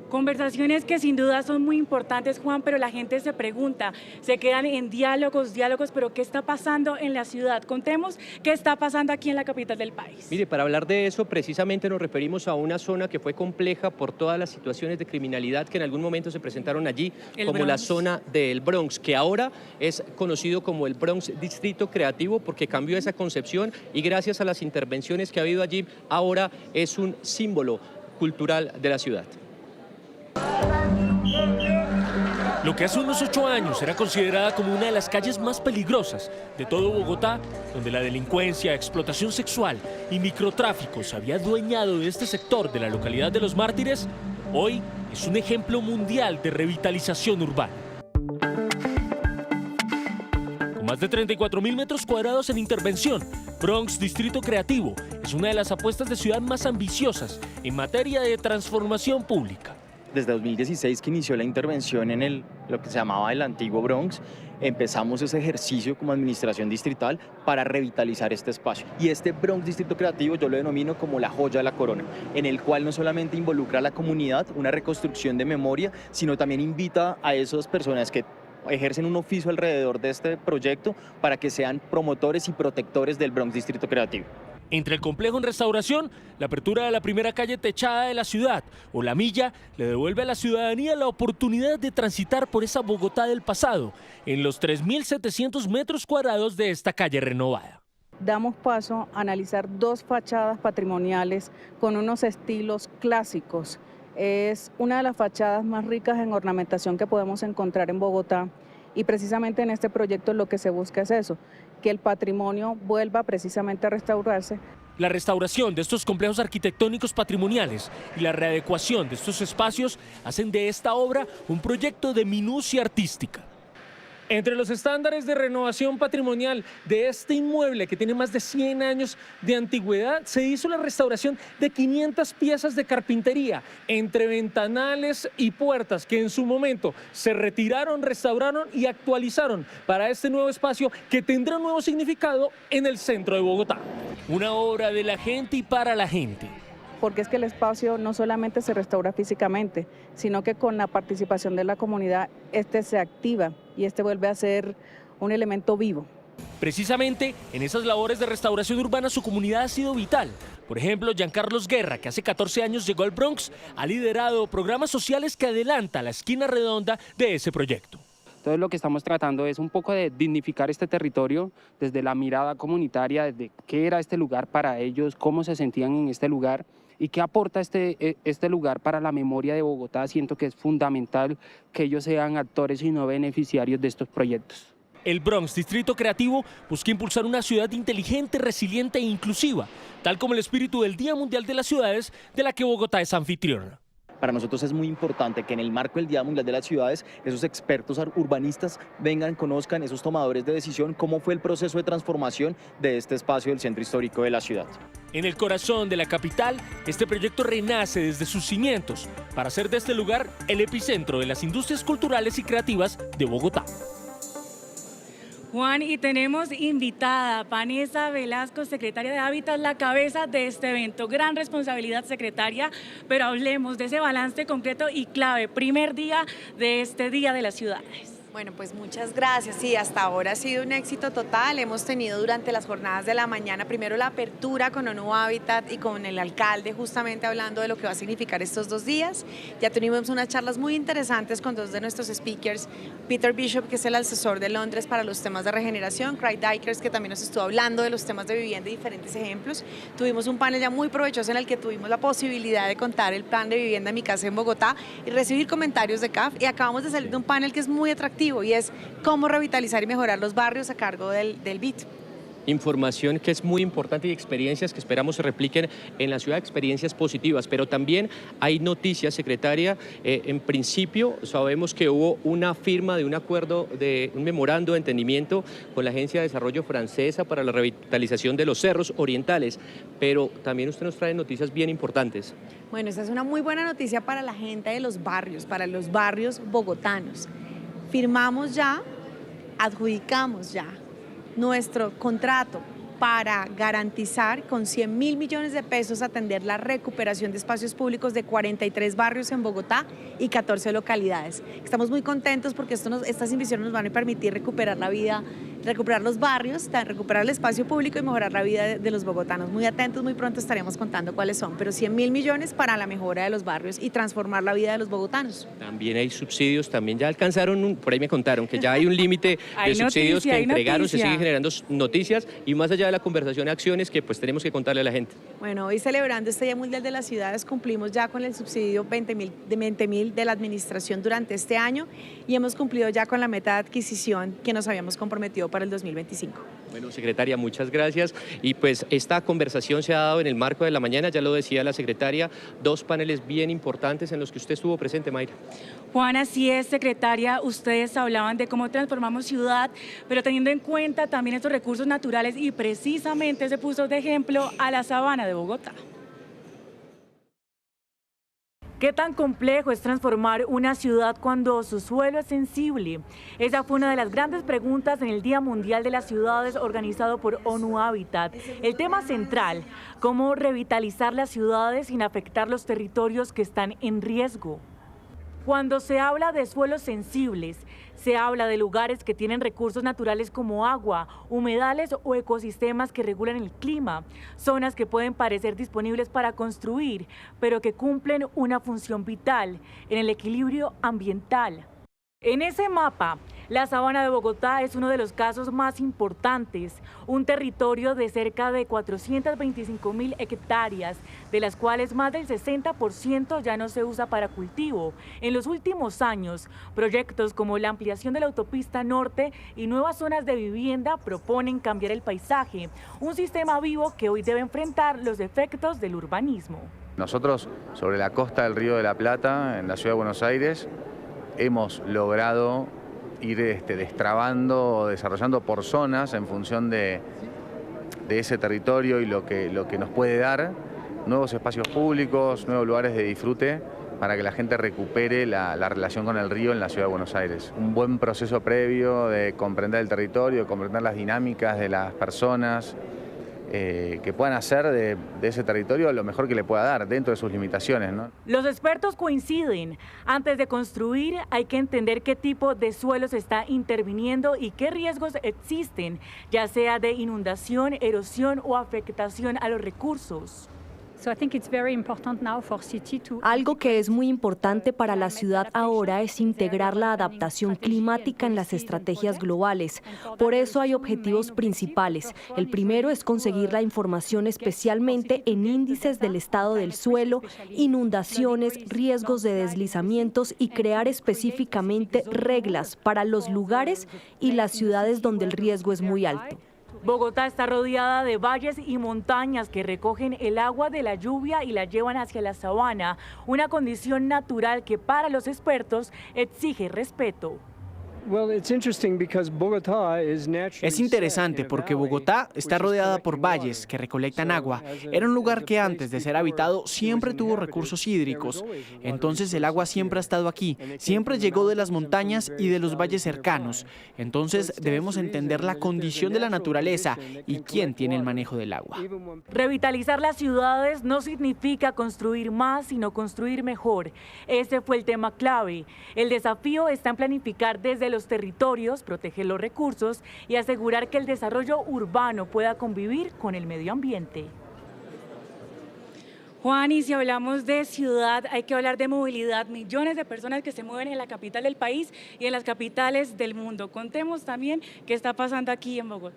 Conversaciones que sin duda son muy importantes, Juan, pero la gente se pregunta, se quedan en diálogos, pero ¿qué está pasando en la ciudad? Contemos qué está pasando aquí en la capital del país. Mire, para hablar de eso, precisamente nos referimos a una zona que fue compleja por todas las situaciones de criminalidad que en algún momento se presentaron allí, como la zona del Bronx, que ahora es conocido como el Bronx Distrito Creativo porque cambió esa concepción y gracias a las intervenciones que ha habido allí, ahora es un símbolo cultural de la ciudad. Lo que hace unos 8 años era considerada como una de las calles más peligrosas de todo Bogotá, donde la delincuencia, explotación sexual y microtráfico se había adueñado de este sector de la localidad de Los Mártires, hoy es un ejemplo mundial de revitalización urbana. Con más de 34.000 metros cuadrados en intervención, Bronx Distrito Creativo es una de las apuestas de ciudad más ambiciosas en materia de transformación pública. Desde 2016 que inició la intervención en lo que se llamaba el antiguo Bronx, empezamos ese ejercicio como administración distrital para revitalizar este espacio. Y este Bronx Distrito Creativo yo lo denomino como la joya de la corona, en el cual no solamente involucra a la comunidad, una reconstrucción de memoria, sino también invita a esas personas que ejercen un oficio alrededor de este proyecto para que sean promotores y protectores del Bronx Distrito Creativo. Entre el complejo en restauración, la apertura de la primera calle techada de la ciudad o la milla le devuelve a la ciudadanía la oportunidad de transitar por esa Bogotá del pasado en los 3.700 metros cuadrados de esta calle renovada. Damos paso a analizar 2 fachadas patrimoniales con unos estilos clásicos. Es una de las fachadas más ricas en ornamentación que podemos encontrar en Bogotá y precisamente en este proyecto lo que se busca es eso, que el patrimonio vuelva precisamente a restaurarse. La restauración de estos complejos arquitectónicos patrimoniales y la readecuación de estos espacios hacen de esta obra un proyecto de minucia artística. Entre los estándares de renovación patrimonial de este inmueble, que tiene más de 100 años de antigüedad, se hizo la restauración de 500 piezas de carpintería, entre ventanales y puertas, que en su momento se retiraron, restauraron y actualizaron para este nuevo espacio que tendrá un nuevo significado en el centro de Bogotá. Una obra de la gente y para la gente. Porque es que el espacio no solamente se restaura físicamente, sino que con la participación de la comunidad se activa y vuelve a ser un elemento vivo. Precisamente en esas labores de restauración urbana su comunidad ha sido vital. Por ejemplo, Giancarlos Guerra, que hace 14 años llegó al Bronx, ha liderado programas sociales que adelanta la esquina redonda de ese proyecto. Entonces lo que estamos tratando es un poco de dignificar este territorio desde la mirada comunitaria, desde qué era este lugar para ellos, cómo se sentían en este lugar y qué aporta este lugar para la memoria de Bogotá. Siento que es fundamental que ellos sean actores y no beneficiarios de estos proyectos. El Bronx, distrito creativo, busca impulsar una ciudad inteligente, resiliente e inclusiva, tal como el espíritu del Día Mundial de las Ciudades, de la que Bogotá es anfitriona. Para nosotros es muy importante que en el marco del Día Mundial de las Ciudades, esos expertos urbanistas vengan, conozcan, esos tomadores de decisión, cómo fue el proceso de transformación de este espacio del centro histórico de la ciudad. En el corazón de la capital, este proyecto renace desde sus cimientos para hacer de este lugar el epicentro de las industrias culturales y creativas de Bogotá. Juan, y tenemos invitada a Vanessa Velasco, secretaria de Hábitat, la cabeza de este evento. Gran responsabilidad, secretaria, pero hablemos de ese balance concreto y clave, primer día de este Día de las Ciudades. Bueno, pues muchas gracias. Sí, hasta ahora ha sido un éxito total. Hemos tenido durante las jornadas de la mañana primero la apertura con ONU Hábitat y con el alcalde justamente hablando de lo que va a significar estos 2 días. Ya tuvimos unas charlas muy interesantes con 2 de nuestros speakers, Peter Bishop, que es el asesor de Londres para los temas de regeneración, Craig Dykers, que también nos estuvo hablando de los temas de vivienda y diferentes ejemplos. Tuvimos un panel ya muy provechoso en el que tuvimos la posibilidad de contar el plan de vivienda en mi casa en Bogotá y recibir comentarios de CAF, y acabamos de salir de un panel que es muy atractivo y es cómo revitalizar y mejorar los barrios a cargo del BIT. Información que es muy importante y experiencias que esperamos se repliquen en la ciudad, experiencias positivas, pero también hay noticias, secretaria. En principio sabemos que hubo una firma de un acuerdo, de un memorando de entendimiento con la Agencia de Desarrollo Francesa para la revitalización de los cerros orientales, pero también usted nos trae noticias bien importantes. Bueno, esa es una muy buena noticia para la gente de los barrios, para los barrios bogotanos. Firmamos ya, adjudicamos ya nuestro contrato para garantizar con 100.000 millones de pesos atender la recuperación de espacios públicos de 43 barrios en Bogotá y 14 localidades. Estamos muy contentos porque estas inversiones nos van a permitir recuperar la vida, recuperar los barrios, recuperar el espacio público y mejorar la vida de los bogotanos. Muy atentos, muy pronto estaremos contando cuáles son, pero 100.000 millones para la mejora de los barrios y transformar la vida de los bogotanos. También hay subsidios, también ya alcanzaron, por ahí me contaron que ya hay un límite de subsidios que entregaron, se siguen generando noticias y más allá de la conversación, acciones que pues tenemos que contarle a la gente. Bueno, hoy celebrando este Día Mundial de las Ciudades cumplimos ya con el subsidio 20.000 de la administración durante este año y hemos cumplido ya con la meta de adquisición que nos habíamos comprometido para el 2025. Bueno, secretaria, muchas gracias. Y pues esta conversación se ha dado en el marco de la mañana, ya lo decía la secretaria, 2 paneles bien importantes en los que usted estuvo presente, Mayra. Juan, así es, secretaria, ustedes hablaban de cómo transformamos ciudad, pero teniendo en cuenta también estos recursos naturales y precisamente se puso de ejemplo a la sabana de Bogotá. ¿Qué tan complejo es transformar una ciudad cuando su suelo es sensible? Esa fue una de las grandes preguntas en el Día Mundial de las Ciudades organizado por ONU Hábitat. El tema central, cómo revitalizar las ciudades sin afectar los territorios que están en riesgo. Cuando se habla de suelos sensibles, se habla de lugares que tienen recursos naturales como agua, humedales o ecosistemas que regulan el clima, zonas que pueden parecer disponibles para construir, pero que cumplen una función vital en el equilibrio ambiental. En ese mapa, la Sabana de Bogotá es uno de los casos más importantes, un territorio de cerca de 425.000 hectáreas, de las cuales más del 60% ya no se usa para cultivo. En los últimos años, proyectos como la ampliación de la autopista norte y nuevas zonas de vivienda proponen cambiar el paisaje, un sistema vivo que hoy debe enfrentar los efectos del urbanismo. Nosotros, sobre la costa del Río de la Plata, en la ciudad de Buenos Aires, hemos logrado ir destrabando o desarrollando por zonas en función de ese territorio y lo que nos puede dar nuevos espacios públicos, nuevos lugares de disfrute para que la gente recupere la relación con el río en la ciudad de Buenos Aires. Un buen proceso previo de comprender el territorio, de comprender las dinámicas de las personas, que puedan hacer de ese territorio lo mejor que le pueda dar dentro de sus limitaciones, ¿no? Los expertos coinciden, antes de construir hay que entender qué tipo de suelo se está interviniendo y qué riesgos existen, ya sea de inundación, erosión o afectación a los recursos. Algo que es muy importante para la ciudad ahora es integrar la adaptación climática en las estrategias globales. Por eso hay objetivos principales. El primero es conseguir la información especialmente en índices del estado del suelo, inundaciones, riesgos de deslizamientos y crear específicamente reglas para los lugares y las ciudades donde el riesgo es muy alto. Bogotá está rodeada de valles y montañas que recogen el agua de la lluvia y la llevan hacia la sabana, una condición natural que para los expertos exige respeto. Es interesante porque Bogotá está rodeada por valles que recolectan agua. Era un lugar que antes de ser habitado siempre tuvo recursos hídricos. Entonces el agua siempre ha estado aquí, siempre llegó de las montañas y de los valles cercanos. Entonces debemos entender la condición de la naturaleza y quién tiene el manejo del agua. Revitalizar las ciudades no significa construir más, sino construir mejor. Ese fue el tema clave. El desafío está en planificar desde los territorios, proteger los recursos y asegurar que el desarrollo urbano pueda convivir con el medio ambiente. Juan, y si hablamos de ciudad, hay que hablar de movilidad. Millones de personas que se mueven en la capital del país y en las capitales del mundo. Contemos también qué está pasando aquí en Bogotá.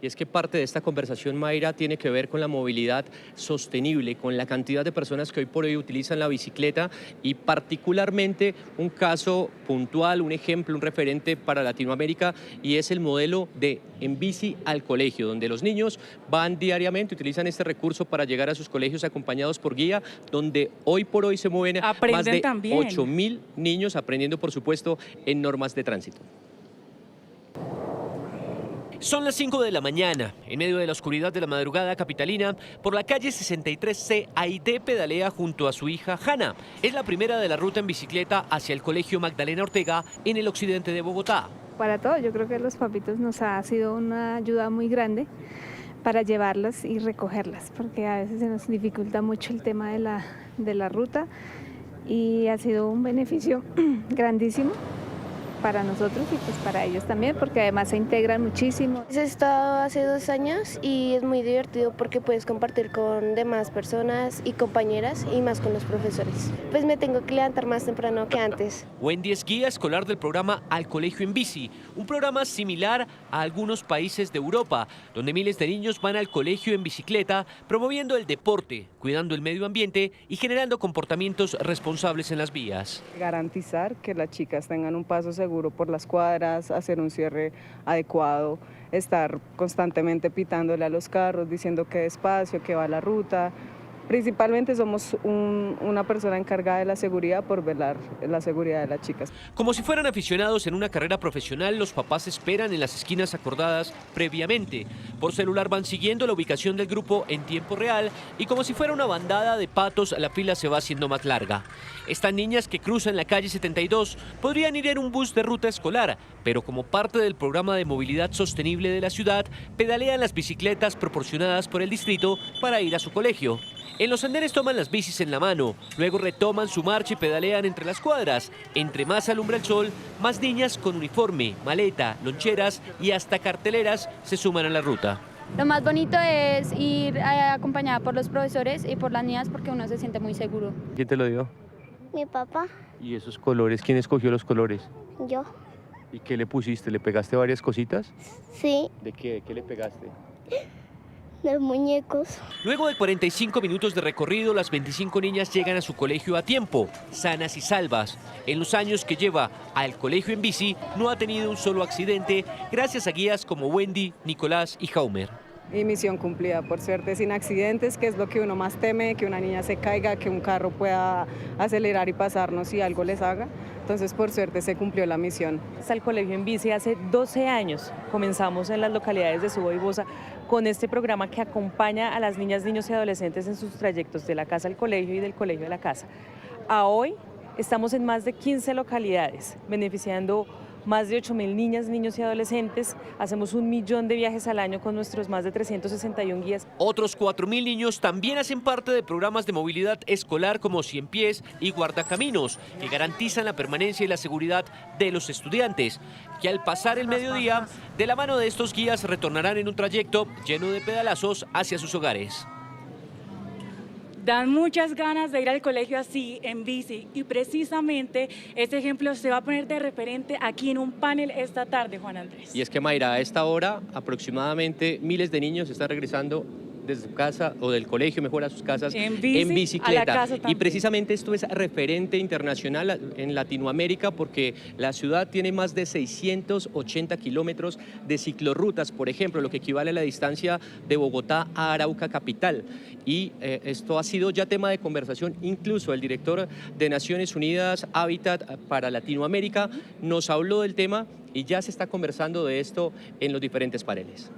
Y es que parte de esta conversación, Mayra, tiene que ver con la movilidad sostenible, con la cantidad de personas que hoy por hoy utilizan la bicicleta y particularmente un caso puntual, un ejemplo, un referente para Latinoamérica y es el modelo de En Bici al Colegio, donde los niños van diariamente, utilizan este recurso para llegar a sus colegios acompañados por guía, donde hoy por hoy se mueven más de 8.000 niños aprendiendo, por supuesto, en normas de tránsito. Son las 5 de la mañana, en medio de la oscuridad de la madrugada capitalina, por la calle 63C, Aide pedalea junto a su hija Hanna. Es la primera de la ruta en bicicleta hacia el Colegio Magdalena Ortega en el occidente de Bogotá. Para todo, yo creo que los papitos nos ha sido una ayuda muy grande para llevarlas y recogerlas, porque a veces se nos dificulta mucho el tema de la ruta y ha sido un beneficio grandísimo para nosotros y pues para ellos también, porque además se integran muchísimo. He estado hace 2 años y es muy divertido porque puedes compartir con demás personas y compañeras y más con los profesores. Pues me tengo que levantar más temprano que antes. Wendy es guía escolar del programa Al Colegio en Bici, un programa similar a algunos países de Europa, donde miles de niños van al colegio en bicicleta, promoviendo el deporte, cuidando el medio ambiente y generando comportamientos responsables en las vías. Garantizar que las chicas tengan un paso seguro por las cuadras, hacer un cierre adecuado, estar constantemente pitándole a los carros, diciendo que despacio, que va la ruta. Principalmente somos una persona encargada de la seguridad por velar la seguridad de las chicas. Como si fueran aficionados en una carrera profesional, los papás esperan en las esquinas acordadas previamente. Por celular van siguiendo la ubicación del grupo en tiempo real y como si fuera una bandada de patos, la fila se va haciendo más larga. Estas niñas que cruzan la calle 72 podrían ir en un bus de ruta escolar, pero como parte del programa de movilidad sostenible de la ciudad, pedalean las bicicletas proporcionadas por el distrito para ir a su colegio. En los andenes toman las bicis en la mano, luego retoman su marcha y pedalean entre las cuadras. Entre más alumbra el sol, más niñas con uniforme, maleta, loncheras y hasta carteleras se suman a la ruta. Lo más bonito es ir acompañada por los profesores y por las niñas porque uno se siente muy seguro. ¿Quién te lo dio? Mi papá. ¿Y esos colores? ¿Quién escogió los colores? Yo. ¿Y qué le pusiste? ¿Le pegaste varias cositas? Sí. ¿De qué? ¿Qué le pegaste? De muñecos. Luego de 45 minutos de recorrido, las 25 niñas llegan a su colegio a tiempo, sanas y salvas. En los años que lleva al colegio en bici, no ha tenido un solo accidente, gracias a guías como Wendy, Nicolás y Jaumer. Y misión cumplida, por suerte, sin accidentes, que es lo que uno más teme, que una niña se caiga, que un carro pueda acelerar y pasarnos si algo les haga. Entonces, por suerte, se cumplió la misión. Hasta el colegio en bici hace 12 años. Comenzamos en las localidades de Suba y Bosa con este programa que acompaña a las niñas, niños y adolescentes en sus trayectos de la casa al colegio y del colegio a la casa. A hoy estamos en más de 15 localidades, beneficiando más de 8.000 niñas, niños y adolescentes. Hacemos 1 millón de viajes al año con nuestros más de 361 guías. Otros 4.000 niños también hacen parte de programas de movilidad escolar como Cien Pies y Guardacaminos, que garantizan la permanencia y la seguridad de los estudiantes, que al pasar el mediodía, de la mano de estos guías retornarán en un trayecto lleno de pedalazos hacia sus hogares. Dan muchas ganas de ir al colegio así, en bici, y precisamente este ejemplo se va a poner de referente aquí en un panel esta tarde, Juan Andrés. Y es que, Mayra, a esta hora aproximadamente miles de niños están regresando desde su casa o del colegio, mejor, a sus casas en bicicleta. A la casa también. Y precisamente esto es referente internacional en Latinoamérica porque la ciudad tiene más de 680 kilómetros de ciclorrutas, por ejemplo, lo que equivale a la distancia de Bogotá a Arauca capital. Y esto ha sido ya tema de conversación. Incluso el director de Naciones Unidas Hábitat para Latinoamérica nos habló del tema y ya se está conversando de esto en los diferentes paneles.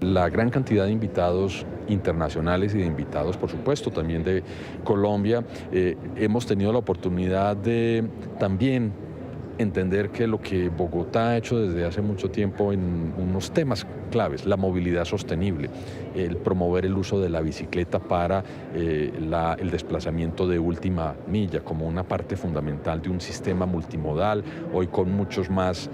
La gran cantidad de invitados internacionales y de invitados, por supuesto, también de Colombia, hemos tenido la oportunidad de también entender que lo que Bogotá ha hecho desde hace mucho tiempo en unos temas claves, la movilidad sostenible, el promover el uso de la bicicleta para el desplazamiento de última milla como una parte fundamental de un sistema multimodal, hoy con muchas más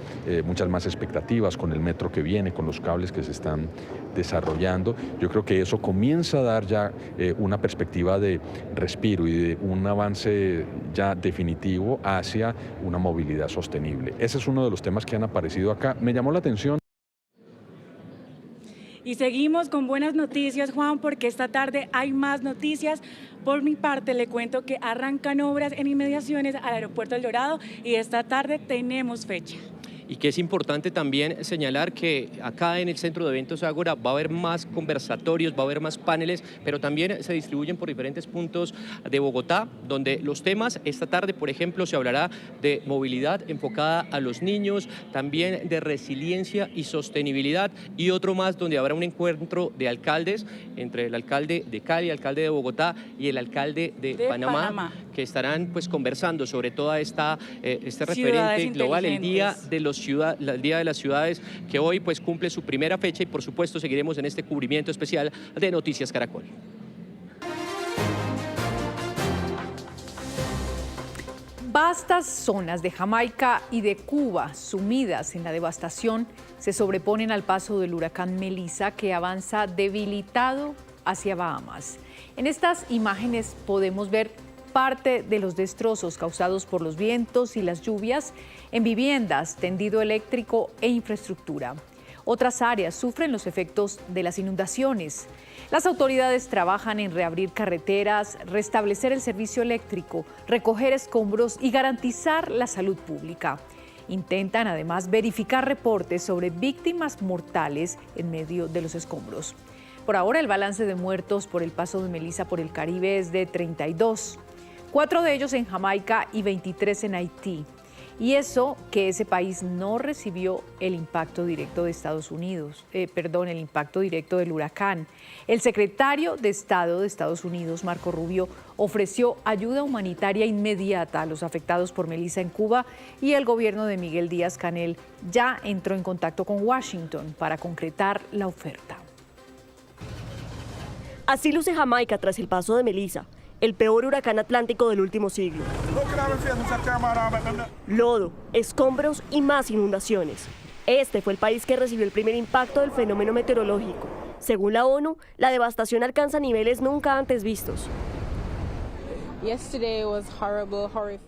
expectativas, con el metro que viene, con los cables que se están desarrollando. Yo creo que eso comienza a dar ya una perspectiva de respiro y de un avance ya definitivo hacia una movilidad sostenible. Ese es uno de los temas que han aparecido acá. Me llamó la atención. Y seguimos con buenas noticias, Juan, porque esta tarde hay más noticias. Por mi parte, le cuento que arrancan obras en inmediaciones al aeropuerto El Dorado y esta tarde tenemos fecha. Y que es importante también señalar que acá en el Centro de Eventos Ágora va a haber más conversatorios, va a haber más paneles, pero también se distribuyen por diferentes puntos de Bogotá, donde los temas, esta tarde, por ejemplo, se hablará de movilidad enfocada a los niños, también de resiliencia y sostenibilidad, y otro más donde habrá un encuentro de alcaldes, entre el alcalde de Cali, el alcalde de Bogotá y el alcalde de Panamá, que estarán pues conversando sobre toda este referente global, el Día de las Ciudades, que hoy pues cumple su primera fecha, y por supuesto seguiremos en este cubrimiento especial de Noticias Caracol. Vastas zonas de Jamaica y de Cuba, sumidas en la devastación, se sobreponen al paso del huracán Melissa, que avanza debilitado hacia Bahamas. En estas imágenes podemos ver parte de los destrozos causados por los vientos y las lluvias en viviendas, tendido eléctrico e infraestructura. Otras áreas sufren los efectos de las inundaciones. Las autoridades trabajan en reabrir carreteras, restablecer el servicio eléctrico, recoger escombros y garantizar la salud pública. Intentan además verificar reportes sobre víctimas mortales en medio de los escombros. Por ahora, el balance de muertos por el paso de Melissa por el Caribe es de 32. 4 de ellos en Jamaica y 23 en Haití. Y eso que ese país no recibió el impacto directo de el impacto directo del huracán. El secretario de Estado de Estados Unidos, Marco Rubio, ofreció ayuda humanitaria inmediata a los afectados por Melissa en Cuba, y el gobierno de Miguel Díaz-Canel ya entró en contacto con Washington para concretar la oferta. Así luce Jamaica tras el paso de Melissa, el peor huracán atlántico del último siglo. Lodo, escombros y más inundaciones. Este fue el país que recibió el primer impacto del fenómeno meteorológico. Según la ONU, la devastación alcanza niveles nunca antes vistos.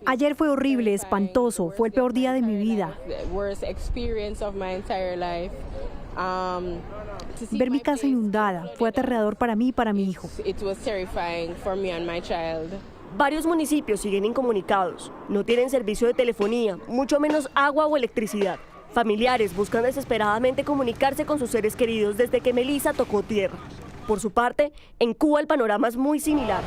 Ayer fue horrible, espantoso, fue el peor día de mi vida. Ver mi casa inundada fue aterrador para mí y para mi hijo. Varios municipios siguen incomunicados, no tienen servicio de telefonía, mucho menos agua o electricidad. Familiares buscan desesperadamente comunicarse con sus seres queridos desde que Melissa tocó tierra. Por su parte, en Cuba el panorama es muy similar.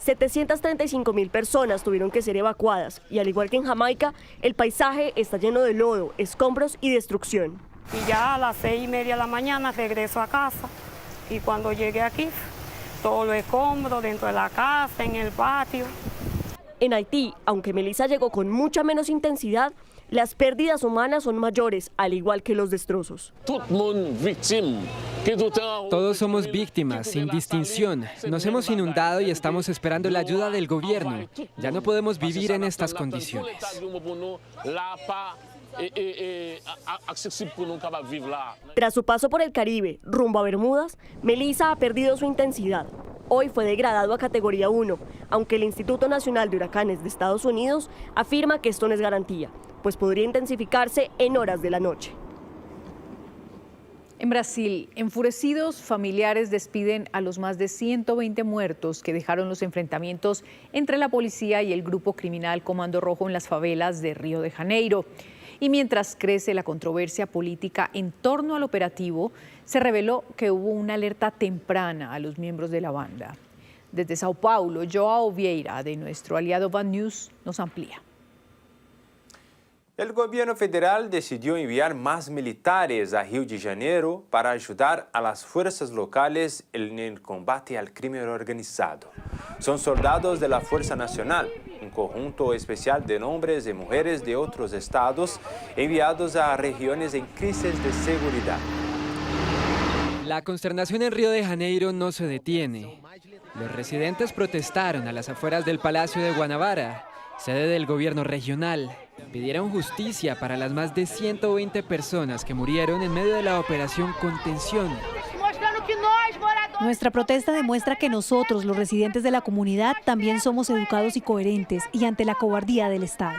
735.000 personas tuvieron que ser evacuadas y al igual que en Jamaica, el paisaje está lleno de lodo, escombros y destrucción. Y ya a las 6:30 de la mañana regreso a casa y cuando llegué aquí, todo lo escombro dentro de la casa, en el patio. En Haití, aunque Melissa llegó con mucha menos intensidad, las pérdidas humanas son mayores, al igual que los destrozos. Todos somos víctimas, sin distinción. Nos hemos inundado y estamos esperando la ayuda del gobierno. Ya no podemos vivir en estas condiciones. Tras su paso por el Caribe, rumbo a Bermudas, Melissa ha perdido su intensidad. Hoy fue degradado a categoría 1, aunque el Instituto Nacional de Huracanes de Estados Unidos afirma que esto no es garantía, pues podría intensificarse en horas de la noche. En Brasil, enfurecidos, familiares despiden a los más de 120 muertos que dejaron los enfrentamientos entre la policía y el grupo criminal Comando Rojo en las favelas de Río de Janeiro. Y mientras crece la controversia política en torno al operativo, se reveló que hubo una alerta temprana a los miembros de la banda. Desde Sao Paulo, Joao Vieira, de nuestro aliado Van News, nos amplía. El gobierno federal decidió enviar más militares a Río de Janeiro para ayudar a las fuerzas locales en el combate al crimen organizado. Son soldados de la Fuerza Nacional, un conjunto especial de hombres y mujeres de otros estados enviados a regiones en crisis de seguridad. La consternación en Río de Janeiro no se detiene. Los residentes protestaron a las afueras del Palacio de Guanabara, sede del gobierno regional. Pidieron justicia para las más de 120 personas que murieron en medio de la operación Contención. Nuestra protesta demuestra que nosotros, los residentes de la comunidad, también somos educados y coherentes y ante la cobardía del Estado.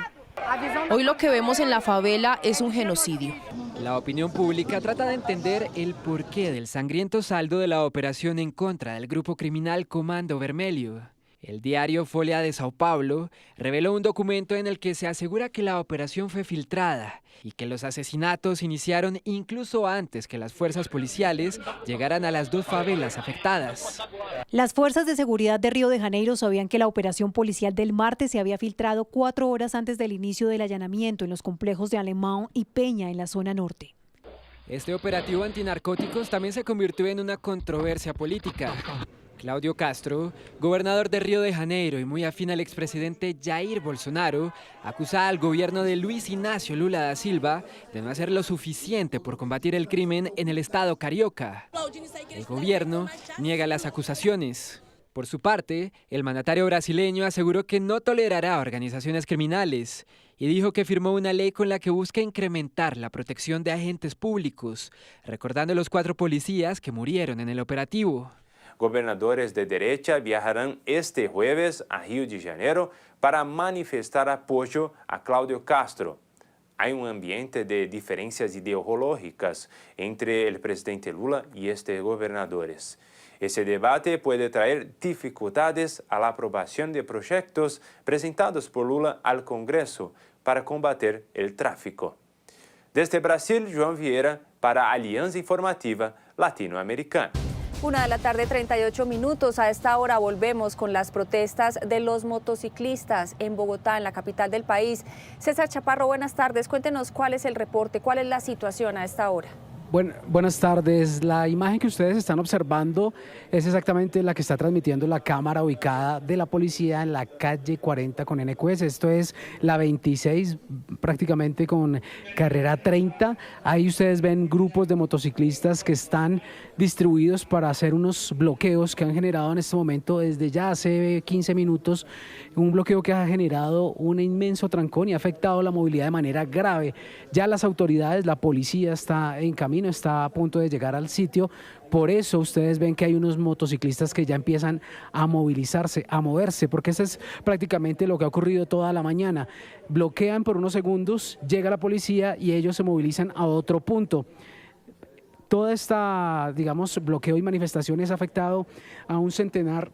Hoy lo que vemos en la favela es un genocidio. La opinión pública trata de entender el porqué del sangriento saldo de la operación en contra del grupo criminal Comando Vermelho. El diario Folha de Sao Paulo reveló un documento en el que se asegura que la operación fue filtrada y que los asesinatos iniciaron incluso antes que las fuerzas policiales llegaran a las dos favelas afectadas. Las fuerzas de seguridad de Río de Janeiro sabían que la operación policial del martes se había filtrado 4 horas antes del inicio del allanamiento en los complejos de Alemão y Peña en la zona norte. Este operativo antinarcóticos también se convirtió en una controversia política. Cláudio Castro, gobernador de Río de Janeiro y muy afín al expresidente Jair Bolsonaro, acusa al gobierno de Luis Inácio Lula da Silva de no hacer lo suficiente por combatir el crimen en el estado carioca. El gobierno niega las acusaciones. Por su parte, el mandatario brasileño aseguró que no tolerará organizaciones criminales y dijo que firmó una ley con la que busca incrementar la protección de agentes públicos, recordando a los 4 policías que murieron en el operativo. Gobernadores de derecha viajarán este jueves a Río de Janeiro para manifestar apoyo a Cláudio Castro. Hay un ambiente de diferencias ideológicas entre el presidente Lula y estos gobernadores. Ese debate puede traer dificultades a la aprobación de proyectos presentados por Lula al Congreso para combater el tráfico. Desde Brasil, João Vieira para Alianza Informativa Latinoamericana. 1:38 p.m. A esta hora volvemos con las protestas de los motociclistas en Bogotá, en la capital del país. César Chaparro, buenas tardes. Cuéntenos cuál es el reporte, cuál es la situación a esta hora. Buenas tardes. La imagen que ustedes están observando es exactamente la que está transmitiendo la cámara ubicada de la policía en la calle 40 con NQS. Esto es la 26, prácticamente con carrera 30. Ahí ustedes ven grupos de motociclistas que están distribuidos para hacer unos bloqueos que han generado en este momento, desde ya hace 15 minutos, un bloqueo que ha generado un inmenso trancón y ha afectado la movilidad de manera grave. Ya las autoridades, la policía está en camino camino, está a punto de llegar al sitio. Por eso ustedes ven que hay unos motociclistas que ya empiezan a movilizarse, a moverse, porque eso es prácticamente lo que ha ocurrido toda la mañana. Bloquean por unos segundos, llega la policía y ellos se movilizan a otro punto. Toda esta, digamos, bloqueo y manifestaciones ha afectado a un centenar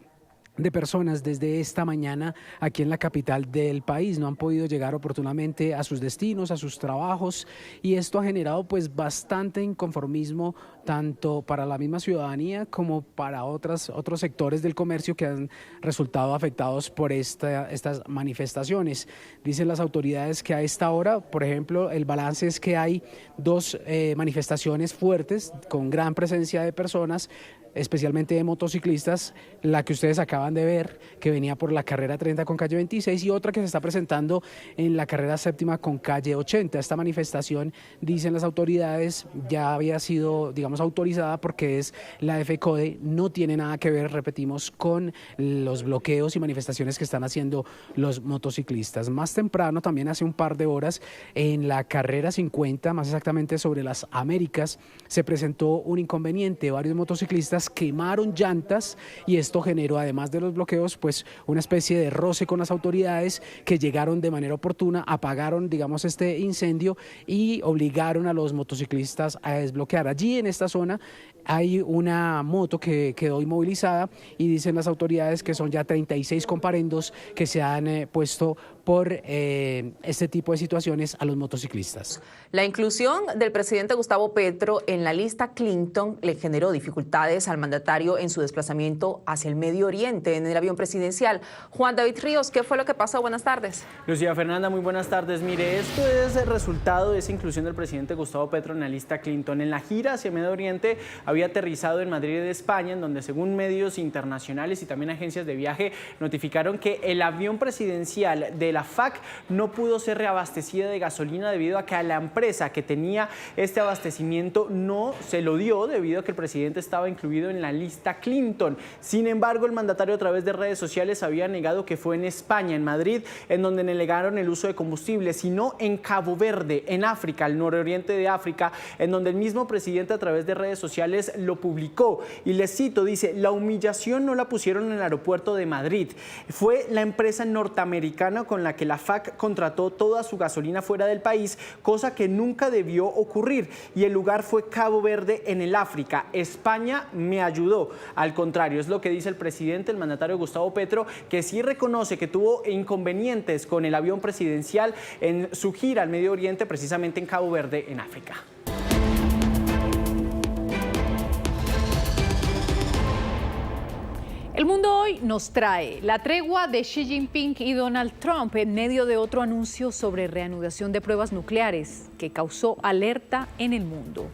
de personas desde esta mañana aquí en la capital del país. No han podido llegar oportunamente a sus destinos, a sus trabajos, y esto ha generado pues bastante inconformismo tanto para la misma ciudadanía como para otros sectores del comercio que han resultado afectados por estas manifestaciones. Dicen las autoridades que a esta hora, por ejemplo, el balance es que hay 2 manifestaciones fuertes con gran presencia de personas, especialmente de motociclistas, la que ustedes acaban de ver, que venía por la carrera 30 con calle 26, y otra que se está presentando en la carrera 7ª con calle 80. Esta manifestación, dicen las autoridades, ya había sido, digamos, autorizada porque es la FECODE, no tiene nada que ver, repetimos, con los bloqueos y manifestaciones que están haciendo los motociclistas. Más temprano, también hace un par de horas, en la carrera 50, más exactamente sobre las Américas, se presentó un inconveniente. Varios motociclistas quemaron llantas y esto generó, además de los bloqueos, pues una especie de roce con las autoridades que llegaron de manera oportuna, apagaron, digamos, este incendio y obligaron a los motociclistas a desbloquear. Allí en esta zona hay una moto que quedó inmovilizada y dicen las autoridades que son ya 36 comparendos que se han puesto por este tipo de situaciones a los motociclistas. La inclusión del presidente Gustavo Petro en la lista Clinton le generó dificultades al mandatario en su desplazamiento hacia el Medio Oriente en el avión presidencial. Juan David Ríos, ¿qué fue lo que pasó? Buenas tardes. Lucía Fernanda, muy buenas tardes. Mire, esto es el resultado de esa inclusión del presidente Gustavo Petro en la lista Clinton. En la gira hacia Medio Oriente había aterrizado en Madrid, España, en donde según medios internacionales y también agencias de viaje notificaron que el avión presidencial de la FAC no pudo ser reabastecida de gasolina debido a que a la empresa que tenía este abastecimiento no se lo dio debido a que el presidente estaba incluido en la lista Clinton. Sin embargo, el mandatario a través de redes sociales había negado que fue en España, en Madrid, en donde negaron el uso de combustible, sino en Cabo Verde, en África, el nororiente de África, en donde el mismo presidente a través de redes sociales lo publicó. Y les cito, dice: la humillación no la pusieron en el aeropuerto de Madrid, fue la empresa norteamericana con la que la FAC contrató toda su gasolina fuera del país, cosa que nunca debió ocurrir, y el lugar fue Cabo Verde en el África. España me ayudó. Al contrario, es lo que dice el presidente, el mandatario Gustavo Petro, que sí reconoce que tuvo inconvenientes con el avión presidencial en su gira al Medio Oriente, precisamente en Cabo Verde, en África. El Mundo Hoy nos trae la tregua de Xi Jinping y Donald Trump en medio de otro anuncio sobre reanudación de pruebas nucleares que causó alerta en el mundo.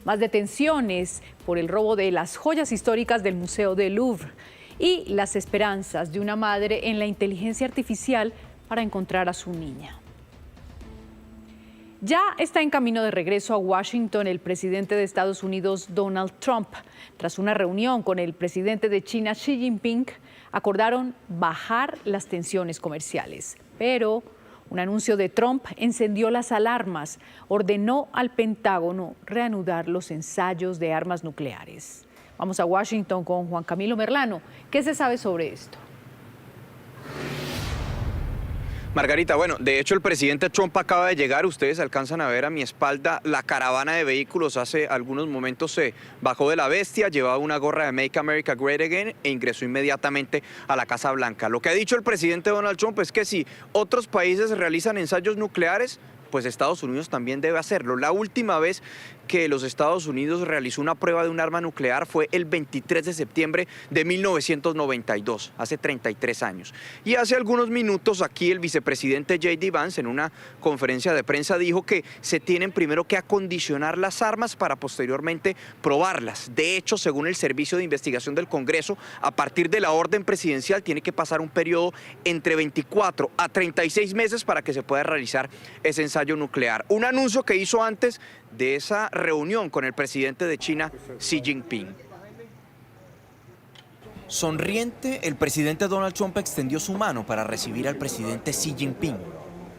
Más detenciones por el robo de las joyas históricas del Museo del Louvre y las esperanzas de una madre en la inteligencia artificial para encontrar a su niña. Ya está en camino de regreso a Washington el presidente de Estados Unidos, Donald Trump. Tras una reunión con el presidente de China, Xi Jinping, acordaron bajar las tensiones comerciales. Pero un anuncio de Trump encendió las alarmas, ordenó al Pentágono reanudar los ensayos de armas nucleares. Vamos a Washington con Juan Camilo Merlano. ¿Qué se sabe sobre esto? Margarita, bueno, de hecho el presidente Trump acaba de llegar, ustedes alcanzan a ver a mi espalda la caravana de vehículos. Hace algunos momentos se bajó de la bestia, llevaba una gorra de Make America Great Again e ingresó inmediatamente a la Casa Blanca. Lo que ha dicho el presidente Donald Trump es que si otros países realizan ensayos nucleares, pues Estados Unidos también debe hacerlo. La última vez que los Estados Unidos realizó una prueba de un arma nuclear fue el 23 de septiembre de 1992, hace 33 años. Y hace algunos minutos aquí el vicepresidente J.D. Vance en una conferencia de prensa dijo que se tienen primero que acondicionar las armas para posteriormente probarlas. De hecho, según el Servicio de Investigación del Congreso, a partir de la orden presidencial tiene que pasar un periodo entre 24 a 36 meses para que se pueda realizar ese ensayo nuclear. Un anuncio que hizo antes de esa reunión con el presidente de China, Xi Jinping. Sonriente, el presidente Donald Trump extendió su mano para recibir al presidente Xi Jinping.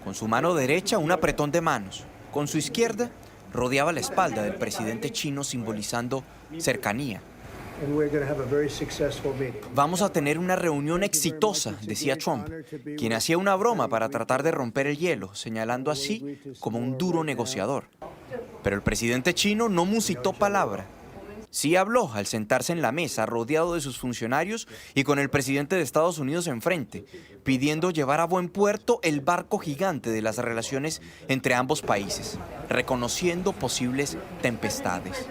Con su mano derecha, un apretón de manos. Con su izquierda, rodeaba la espalda del presidente chino simbolizando cercanía. Vamos a tener una reunión exitosa, decía Trump, quien hacía una broma para tratar de romper el hielo, señalando así como un duro negociador. Pero el presidente chino no musitó palabra. Sí habló al sentarse en la mesa, rodeado de sus funcionarios y con el presidente de Estados Unidos enfrente, pidiendo llevar a buen puerto el barco gigante de las relaciones entre ambos países, reconociendo posibles tempestades.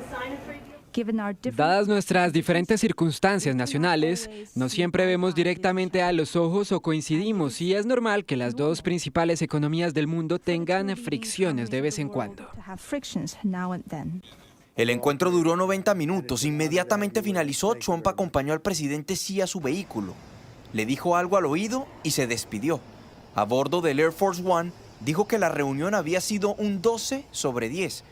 Dadas nuestras diferentes circunstancias nacionales, no siempre vemos directamente a los ojos o coincidimos, y es normal que las dos principales economías del mundo tengan fricciones de vez en cuando. El encuentro duró 90 minutos. Inmediatamente finalizó, Trump acompañó al presidente Xi a su vehículo. Le dijo algo al oído y se despidió. A bordo del Air Force One, dijo que la reunión había sido un 12 sobre 10.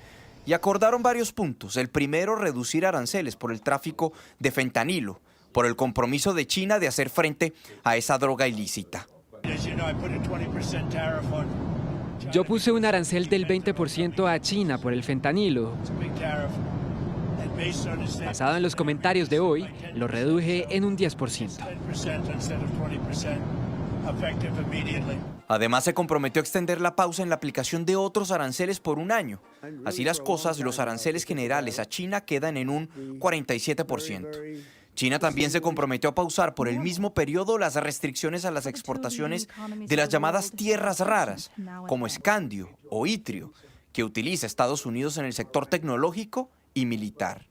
Y acordaron varios puntos. El primero, reducir aranceles por el tráfico de fentanilo, por el compromiso de China de hacer frente a esa droga ilícita. Yo puse un arancel del 20% a China por el fentanilo. Basado en los comentarios de hoy, lo reduje en un 10%. Además, se comprometió a extender la pausa en la aplicación de otros aranceles por un año. Así las cosas, los aranceles generales a China quedan en un 47%. China también se comprometió a pausar por el mismo periodo las restricciones a las exportaciones de las llamadas tierras raras, como escandio o itrio, que utiliza Estados Unidos en el sector tecnológico y militar.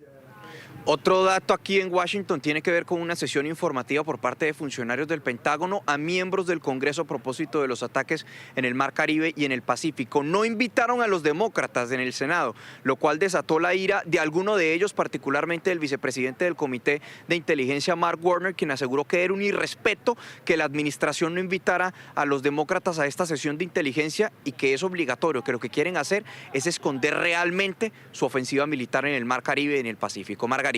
Otro dato aquí en Washington tiene que ver con una sesión informativa por parte de funcionarios del Pentágono a miembros del Congreso a propósito de los ataques en el Mar Caribe y en el Pacífico. No invitaron a los demócratas en el Senado, lo cual desató la ira de alguno de ellos, particularmente del vicepresidente del Comité de Inteligencia, Mark Warner, quien aseguró que era un irrespeto que la administración no invitara a los demócratas a esta sesión de inteligencia y que es obligatorio, que lo que quieren hacer es esconder realmente su ofensiva militar en el Mar Caribe y en el Pacífico. Margarita.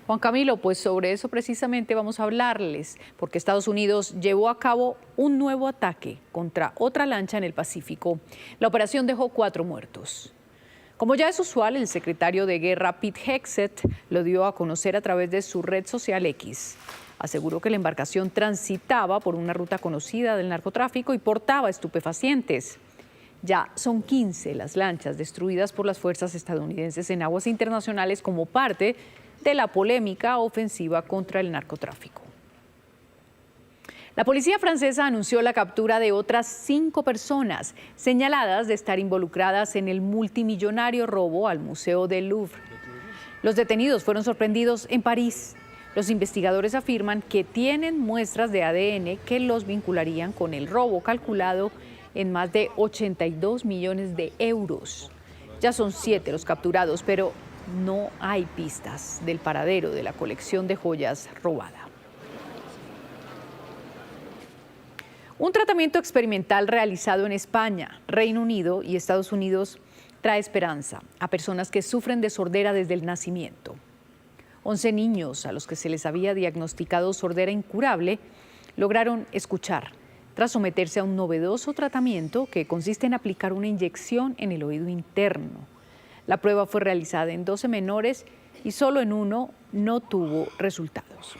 Juan Camilo, pues sobre eso precisamente vamos a hablarles, porque Estados Unidos llevó a cabo un nuevo ataque contra otra lancha en el Pacífico. La operación dejó 4 muertos. Como ya es usual, el secretario de Guerra Pete Hegseth lo dio a conocer a través de su red social X. Aseguró que la embarcación transitaba por una ruta conocida del narcotráfico y portaba estupefacientes. Ya son 15 las lanchas destruidas por las fuerzas estadounidenses en aguas internacionales como parte de la polémica ofensiva contra el narcotráfico. La policía francesa anunció la captura de otras 5 personas señaladas de estar involucradas en el multimillonario robo al Museo del Louvre. Los detenidos fueron sorprendidos en París. Los investigadores afirman que tienen muestras de ADN que los vincularían con el robo calculado en más de 82 millones de euros. Ya son 7 los capturados, pero no hay pistas del paradero de la colección de joyas robada. Un tratamiento experimental realizado en España, Reino Unido y Estados Unidos trae esperanza a personas que sufren de sordera desde el nacimiento. 11 niños a los que se les había diagnosticado sordera incurable lograron escuchar tras someterse a un novedoso tratamiento que consiste en aplicar una inyección en el oído interno. La prueba fue realizada en 12 menores y solo en uno no tuvo resultados.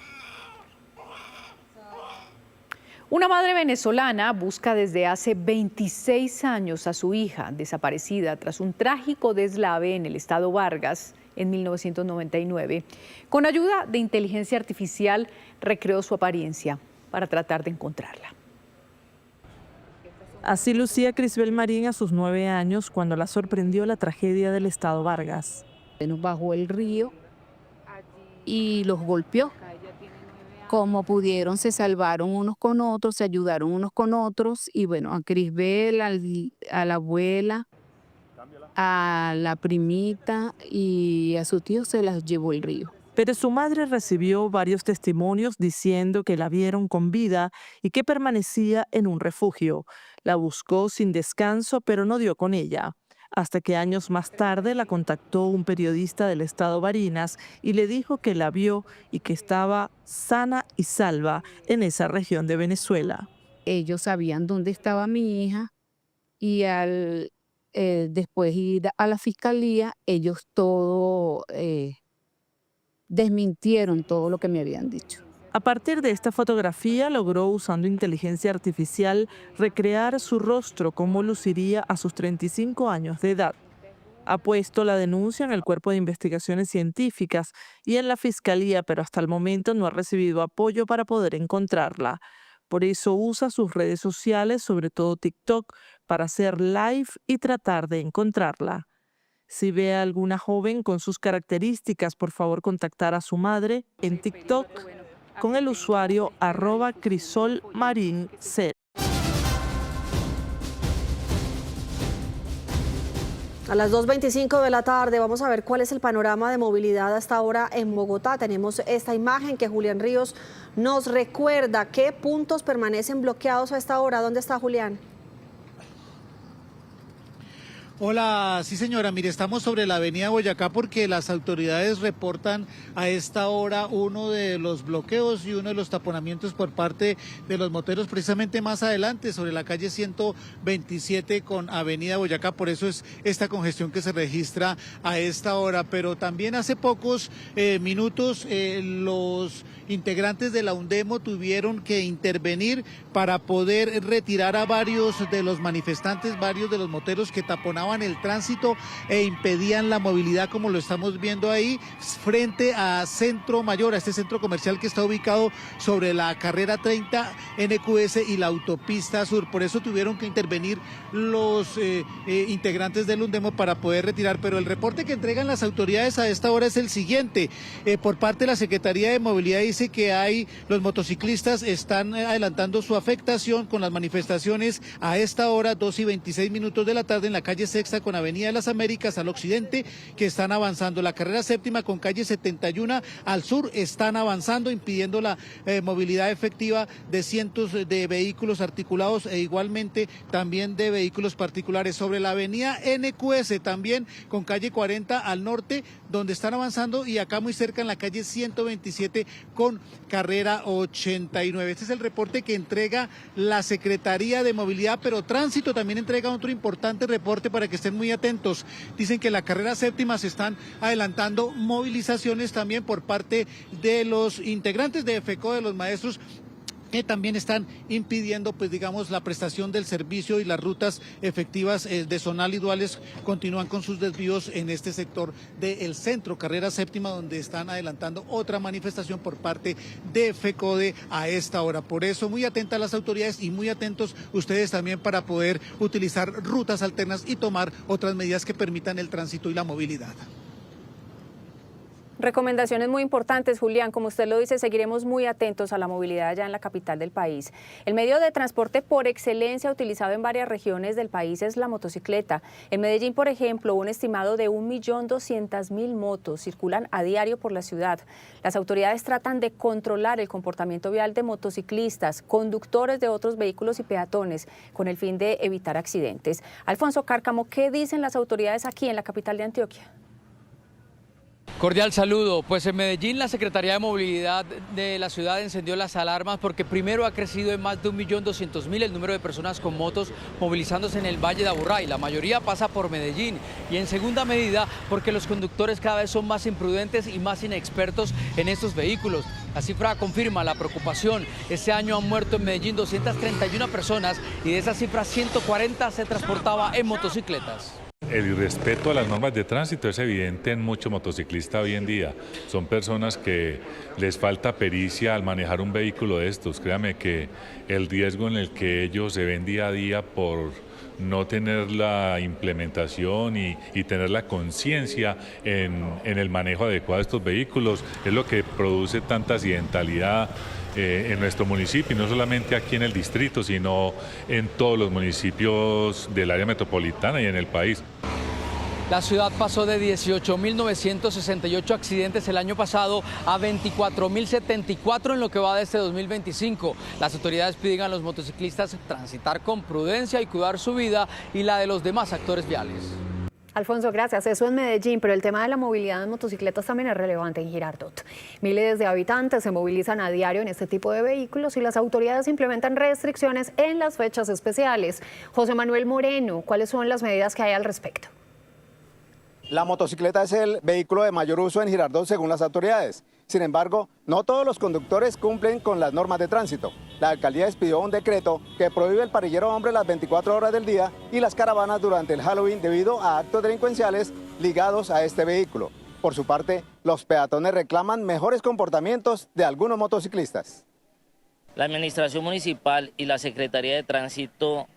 Una madre venezolana busca desde hace 26 años a su hija desaparecida tras un trágico deslave en el estado Vargas en 1999. Con ayuda de inteligencia artificial recreó su apariencia para tratar de encontrarla. Así lucía Crisbel Marín a sus 9 años cuando la sorprendió la tragedia del estado Vargas. Nos bajó el río y los golpeó. Como pudieron, se salvaron unos con otros, se ayudaron unos con otros. Y bueno, a Crisbel, a la abuela, a la primita y a su tío se las llevó el río. Pero su madre recibió varios testimonios diciendo que la vieron con vida y que permanecía en un refugio. La buscó sin descanso, pero no dio con ella. Hasta que años más tarde la contactó un periodista del estado Barinas y le dijo que la vio y que estaba sana y salva en esa región de Venezuela. Ellos sabían dónde estaba mi hija y al después ir a la fiscalía, ellos todo desmintieron todo lo que me habían dicho. A partir de esta fotografía logró, usando inteligencia artificial, recrear su rostro como luciría a sus 35 años de edad. Ha puesto la denuncia en el Cuerpo de Investigaciones Científicas y en la Fiscalía, pero hasta el momento no ha recibido apoyo para poder encontrarla. Por eso usa sus redes sociales, sobre todo TikTok, para hacer live y tratar de encontrarla. Si ve a alguna joven con sus características, por favor contactar a su madre en TikTok con el usuario @crisolmarinc. A las 2:25 de la tarde vamos a ver cuál es el panorama de movilidad hasta ahora en Bogotá. Tenemos esta imagen que Julián Ríos nos recuerda. ¿Qué puntos permanecen bloqueados a esta hora? ¿Dónde está Julián? Hola, sí señora, mire, estamos sobre la avenida Boyacá porque las autoridades reportan a esta hora uno de los bloqueos y uno de los taponamientos por parte de los moteros precisamente más adelante sobre la calle 127 con avenida Boyacá, por eso es esta congestión que se registra a esta hora, pero también hace pocos minutos los integrantes de la UNDEMO tuvieron que intervenir para poder retirar a varios de los manifestantes, varios de los moteros que taponaban el tránsito e impedían la movilidad, como lo estamos viendo ahí, frente a Centro Mayor, a este centro comercial que está ubicado sobre la carrera 30 NQS y la autopista sur. Por eso tuvieron que intervenir los integrantes del UNDEMO para poder retirar, pero el reporte que entregan las autoridades a esta hora es el siguiente. Por parte de la Secretaría de Movilidad dice que los motociclistas están adelantando su afectación con las manifestaciones a esta hora, 2:26 de la tarde, en la calle Sexta con Avenida de las Américas al occidente, que están avanzando. La carrera séptima con calle 71 al sur están avanzando, impidiendo la movilidad efectiva de cientos de vehículos articulados e igualmente también de vehículos particulares. Sobre la avenida NQS también con calle 40 al norte, donde están avanzando, y acá muy cerca en la calle 127 con carrera 89. Este es el reporte que entrega la Secretaría de Movilidad, pero Tránsito también entrega otro importante reporte para que estén muy atentos. Dicen que en la carrera séptima se están adelantando movilizaciones también por parte de los integrantes de FECO, de los maestros, que también están impidiendo, pues digamos, la prestación del servicio, y las rutas efectivas de zonal y duales continúan con sus desvíos en este sector del centro, carrera séptima, donde están adelantando otra manifestación por parte de FECODE a esta hora. Por eso, muy atentas las autoridades y muy atentos ustedes también para poder utilizar rutas alternas y tomar otras medidas que permitan el tránsito y la movilidad. Recomendaciones muy importantes, Julián. Como usted lo dice, seguiremos muy atentos a la movilidad allá en la capital del país. El medio de transporte por excelencia utilizado en varias regiones del país es la motocicleta. En Medellín, por ejemplo, un estimado de 1.200.000 motos circulan a diario por la ciudad. Las autoridades tratan de controlar el comportamiento vial de motociclistas, conductores de otros vehículos y peatones, con el fin de evitar accidentes. Alfonso Cárcamo, ¿qué dicen las autoridades aquí en la capital de Antioquia? Cordial saludo. Pues en Medellín la Secretaría de Movilidad de la ciudad encendió las alarmas porque primero ha crecido en más de 1.200.000 el número de personas con motos movilizándose en el Valle de Aburrá, y la mayoría pasa por Medellín. Y en segunda medida porque los conductores cada vez son más imprudentes y más inexpertos en estos vehículos. La cifra confirma la preocupación. Este año han muerto en Medellín 231 personas y de esas cifras 140 se transportaba en motocicletas. El irrespeto a las normas de tránsito es evidente en muchos motociclistas hoy en día. Son personas que les falta pericia al manejar un vehículo de estos. Créame que el riesgo en el que ellos se ven día a día por no tener la implementación y tener la conciencia en el manejo adecuado de estos vehículos es lo que produce tanta accidentalidad en nuestro municipio, y no solamente aquí en el distrito, sino en todos los municipios del área metropolitana y en el país. La ciudad pasó de 18.968 accidentes el año pasado a 24.074 en lo que va de este 2025. Las autoridades piden a los motociclistas transitar con prudencia y cuidar su vida y la de los demás actores viales. Alfonso, gracias. Eso en Medellín, pero el tema de la movilidad en motocicletas también es relevante en Girardot. Miles de habitantes se movilizan a diario en este tipo de vehículos y las autoridades implementan restricciones en las fechas especiales. José Manuel Moreno, ¿cuáles son las medidas que hay al respecto? La motocicleta es el vehículo de mayor uso en Girardot según las autoridades. Sin embargo, no todos los conductores cumplen con las normas de tránsito. La alcaldía expidió un decreto que prohíbe el parrillero hombre las 24 horas del día y las caravanas durante el Halloween debido a actos delincuenciales ligados a este vehículo. Por su parte, los peatones reclaman mejores comportamientos de algunos motociclistas. La administración municipal y la Secretaría de Tránsito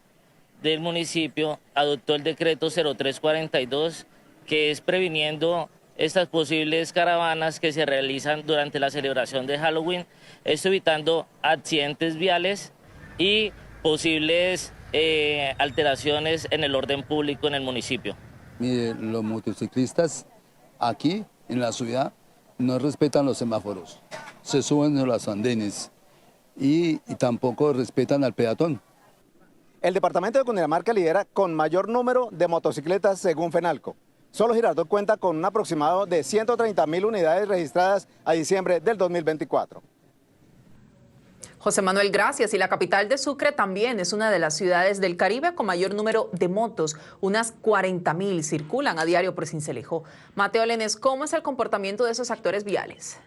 del municipio adoptó el decreto 0342, que es previniendo estas posibles caravanas que se realizan durante la celebración de Halloween, esto evitando accidentes viales y posibles alteraciones en el orden público en el municipio. Mire, los motociclistas aquí en la ciudad no respetan los semáforos, se suben a los andenes y tampoco respetan al peatón. El departamento de Cundinamarca lidera con mayor número de motocicletas según Fenalco. Solo Girardot cuenta con un aproximado de 130.000 unidades registradas a diciembre del 2024. José Manuel, gracias. Y la capital de Sucre también es una de las ciudades del Caribe con mayor número de motos. Unas 40.000 circulan a diario por Sincelejo. Mateo Lenes, ¿cómo es el comportamiento de esos actores viales?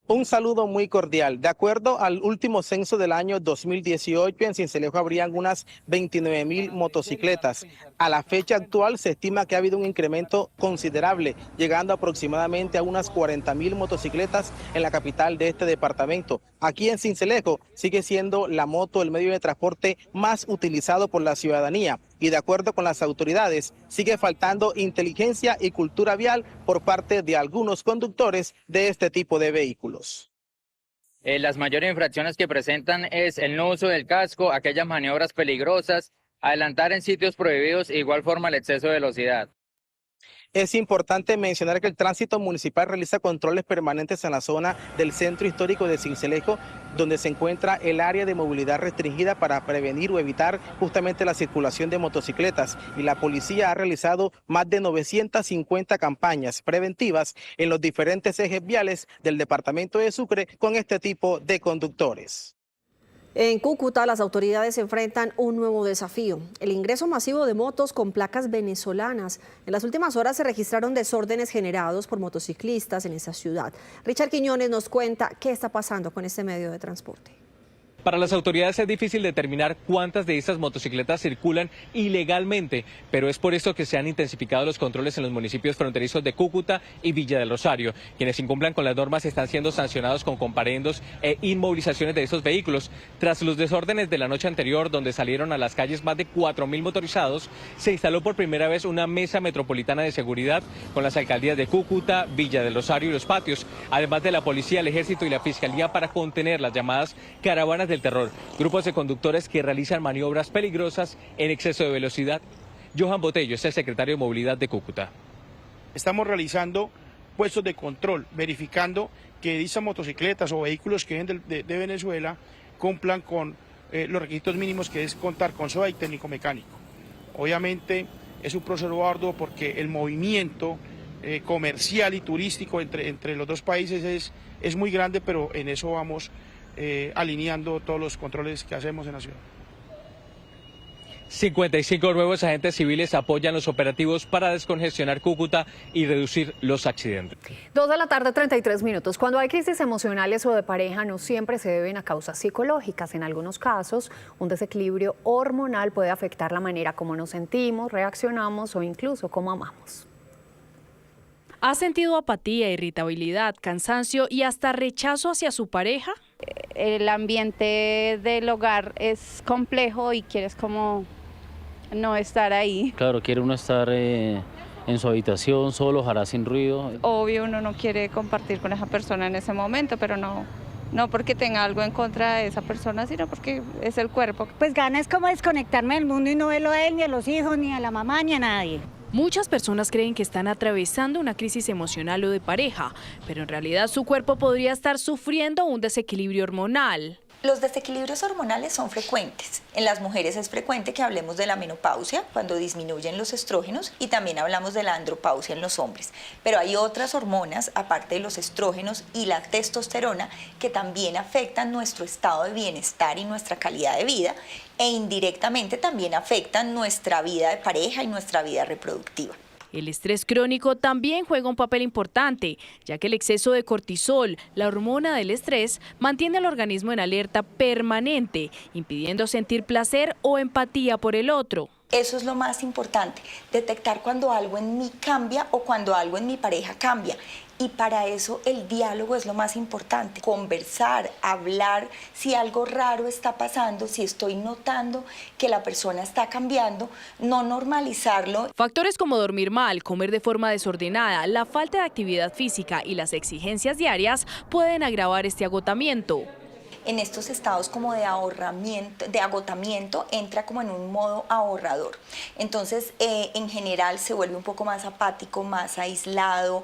Un saludo muy cordial. De acuerdo al último censo del año 2018, en Sincelejo habrían unas 29.000 motocicletas. A la fecha actual se estima que ha habido un incremento considerable, llegando aproximadamente a unas 40.000 motocicletas en la capital de este departamento. Aquí en Sincelejo sigue siendo la moto el medio de transporte más utilizado por la ciudadanía. Y de acuerdo con las autoridades, sigue faltando inteligencia y cultura vial por parte de algunos conductores de este tipo de vehículos. Las mayores infracciones que presentan es el no uso del casco, aquellas maniobras peligrosas, adelantar en sitios prohibidos e igual forma el exceso de velocidad. Es importante mencionar que el tránsito municipal realiza controles permanentes en la zona del centro histórico de Sincelejo, donde se encuentra el área de movilidad restringida para prevenir o evitar justamente la circulación de motocicletas. Y la policía ha realizado más de 950 campañas preventivas en los diferentes ejes viales del departamento de Sucre con este tipo de conductores. En Cúcuta, las autoridades enfrentan un nuevo desafío, el ingreso masivo de motos con placas venezolanas. En las últimas horas se registraron desórdenes generados por motociclistas en esa ciudad. Richard Quiñones nos cuenta qué está pasando con este medio de transporte. Para las autoridades es difícil determinar cuántas de estas motocicletas circulan ilegalmente, pero es por esto que se han intensificado los controles en los municipios fronterizos de Cúcuta y Villa del Rosario. Quienes incumplan con las normas están siendo sancionados con comparendos e inmovilizaciones de esos vehículos. Tras los desórdenes de la noche anterior, donde salieron a las calles más de 4.000 motorizados, se instaló por primera vez una mesa metropolitana de seguridad con las alcaldías de Cúcuta, Villa del Rosario y Los Patios, además de la policía, el ejército y la fiscalía para contener las llamadas caravanas del terror, grupos de conductores que realizan maniobras peligrosas en exceso de velocidad. Johan Botello es el secretario de Movilidad de Cúcuta. Estamos realizando puestos de control, verificando que esas motocicletas o vehículos que vienen de Venezuela cumplan con los requisitos mínimos, que es contar con SOA y técnico mecánico. Obviamente es un proceso arduo porque el movimiento comercial y turístico entre los dos países es muy grande, pero en eso vamos alineando todos los controles que hacemos en la ciudad. 55 nuevos agentes civiles apoyan los operativos para descongestionar Cúcuta y reducir los accidentes. 2:33 p.m. Cuando hay crisis emocionales o de pareja, no siempre se deben a causas psicológicas. En algunos casos, un desequilibrio hormonal puede afectar la manera como nos sentimos, reaccionamos o incluso cómo amamos. ¿Ha sentido apatía, irritabilidad, cansancio y hasta rechazo hacia su pareja? El ambiente del hogar es complejo y quieres como no estar ahí. Claro, quiere uno estar en su habitación solo, ojalá sin ruido. Obvio uno no quiere compartir con esa persona en ese momento, pero no porque tenga algo en contra de esa persona, sino porque es el cuerpo. Pues ganas como desconectarme del mundo y no verlo a él, ni a los hijos, ni a la mamá, ni a nadie. Muchas personas creen que están atravesando una crisis emocional o de pareja, pero en realidad su cuerpo podría estar sufriendo un desequilibrio hormonal. Los desequilibrios hormonales son frecuentes. En las mujeres es frecuente que hablemos de la menopausia, cuando disminuyen los estrógenos, y también hablamos de la andropausia en los hombres. Pero hay otras hormonas, aparte de los estrógenos y la testosterona, que también afectan nuestro estado de bienestar y nuestra calidad de vida, e indirectamente también afectan nuestra vida de pareja y nuestra vida reproductiva. El estrés crónico también juega un papel importante, ya que el exceso de cortisol, la hormona del estrés, mantiene al organismo en alerta permanente, impidiendo sentir placer o empatía por el otro. Eso es lo más importante, detectar cuando algo en mí cambia o cuando algo en mi pareja cambia. Y para eso el diálogo es lo más importante. Conversar, hablar, si algo raro está pasando, si estoy notando que la persona está cambiando, no normalizarlo. Factores como dormir mal, comer de forma desordenada, la falta de actividad física y las exigencias diarias pueden agravar este agotamiento. En estos estados como de agotamiento, entra como en un modo ahorrador. Entonces, en general se vuelve un poco más apático, más aislado,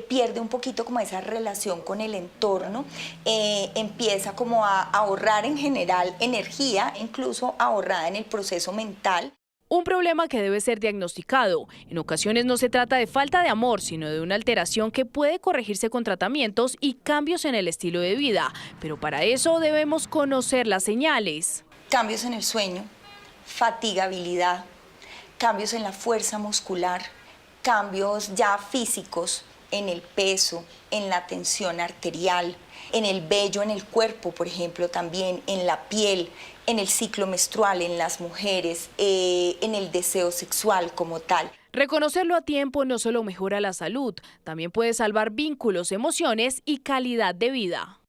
pierde un poquito como esa relación con el entorno, empieza como a ahorrar en general energía, incluso ahorrada en el proceso mental. Un problema que debe ser diagnosticado. En ocasiones no se trata de falta de amor, sino de una alteración que puede corregirse con tratamientos y cambios en el estilo de vida. Pero para eso debemos conocer las señales. Cambios en el sueño, fatigabilidad, cambios en la fuerza muscular, cambios ya físicos en el peso, en la tensión arterial, en el vello en el cuerpo, por ejemplo, también en la piel, en el ciclo menstrual en las mujeres, en el deseo sexual como tal. Reconocerlo a tiempo no solo mejora la salud, también puede salvar vínculos, emociones y calidad de vida.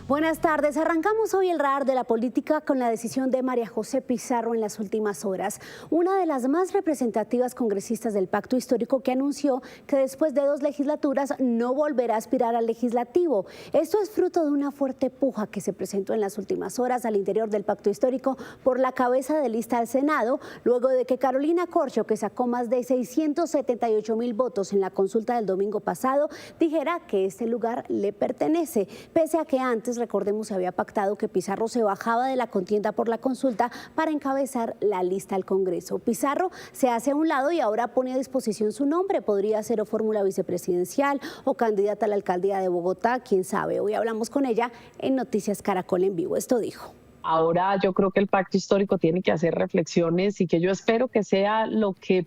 Buenas tardes. Arrancamos hoy el radar de la política con la decisión de María José Pizarro en las últimas horas, una de las más representativas congresistas del Pacto Histórico, que anunció que después de 2 legislaturas no volverá a aspirar al legislativo. Esto es fruto de una fuerte puja que se presentó en las últimas horas al interior del Pacto Histórico por la cabeza de lista al Senado, luego de que Carolina Corcho, que sacó más de 678,000 votos en la consulta del domingo pasado, dijera que este lugar le pertenece, pese a que antes, recordemos, se había pactado que Pizarro se bajaba de la contienda por la consulta para encabezar la lista al Congreso. Pizarro se hace a un lado y ahora pone a disposición su nombre. Podría ser o fórmula vicepresidencial o candidata a la alcaldía de Bogotá, quién sabe. Hoy hablamos con ella en Noticias Caracol en Vivo. Esto dijo. Ahora yo creo que el Pacto Histórico tiene que hacer reflexiones y que yo espero que sea lo que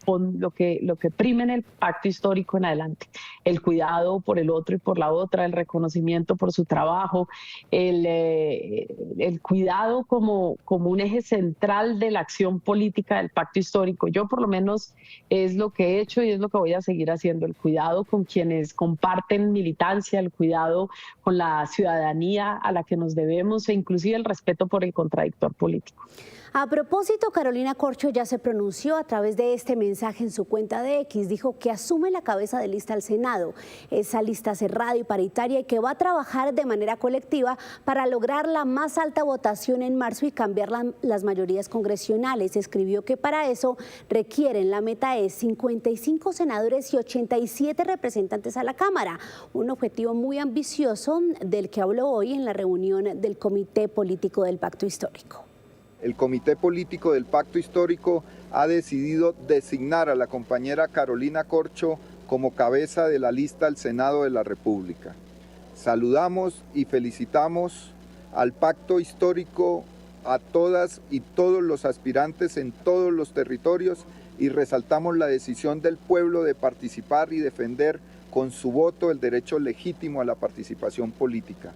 prime en el Pacto Histórico en adelante. El cuidado por el otro y por la otra, el reconocimiento por su trabajo, el cuidado como un eje central de la acción política del Pacto Histórico. Yo por lo menos es lo que he hecho y es lo que voy a seguir haciendo. El cuidado con quienes comparten militancia, el cuidado con la ciudadanía a la que nos debemos e inclusive el respeto por el contradictor político. A propósito, Carolina Corcho ya se pronunció a través de este mensaje en su cuenta de X. Dijo que asume la cabeza de lista al Senado, esa lista cerrada y paritaria, y que va a trabajar de manera colectiva para lograr la más alta votación en marzo y cambiar las mayorías congresionales. Escribió que para eso requieren, la meta es 55 senadores y 87 representantes a la Cámara, un objetivo muy ambicioso del que habló hoy en la reunión del Comité Político del Pacto Histórico. El Comité Político del Pacto Histórico ha decidido designar a la compañera Carolina Corcho como cabeza de la lista al Senado de la República. Saludamos y felicitamos al Pacto Histórico, a todas y todos los aspirantes en todos los territorios, y resaltamos la decisión del pueblo de participar y defender con su voto el derecho legítimo a la participación política.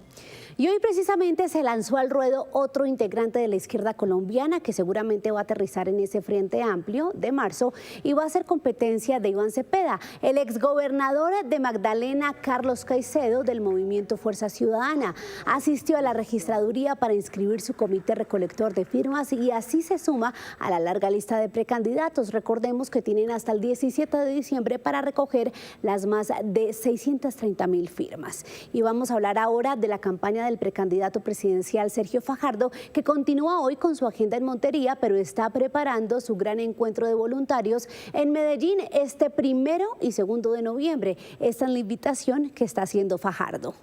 Y hoy precisamente se lanzó al ruedo otro integrante de la izquierda colombiana que seguramente va a aterrizar en ese Frente Amplio de marzo y va a ser competencia de Iván Cepeda, el exgobernador de Magdalena, Carlos Caicedo, del movimiento Fuerza Ciudadana. Asistió a la registraduría para inscribir su comité recolector de firmas y así se suma a la larga lista de precandidatos. Recordemos que tienen hasta el 17 de diciembre para recoger las más de 630,000 firmas. Y vamos a hablar ahora de la campaña campaña del precandidato presidencial Sergio Fajardo, que continúa hoy con su agenda en Montería, pero está preparando su gran encuentro de voluntarios en Medellín este 1 y 2 de noviembre. Esta es la invitación que está haciendo Fajardo.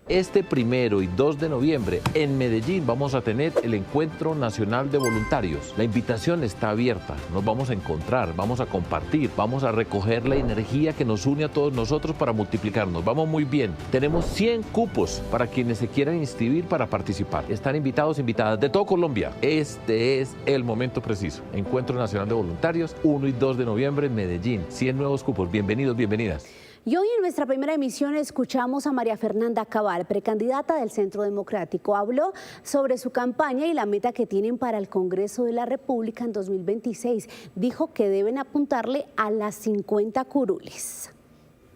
Este 1 y 2 de noviembre en Medellín vamos a tener el Encuentro Nacional de Voluntarios. La invitación está abierta, nos vamos a encontrar, vamos a compartir, vamos a recoger la energía que nos une a todos nosotros para multiplicarnos. Vamos muy bien, tenemos 100 cupos para quienes se quieran inscribir para participar. Están invitados, invitadas de todo Colombia. Este es el momento preciso. Encuentro Nacional de Voluntarios, 1 y 2 de noviembre en Medellín. 100 nuevos cupos, bienvenidos, bienvenidas. Y hoy en nuestra primera emisión escuchamos a María Fernanda Cabal, precandidata del Centro Democrático. Habló sobre su campaña y la meta que tienen para el Congreso de la República en 2026. Dijo que deben apuntarle a las 50 curules.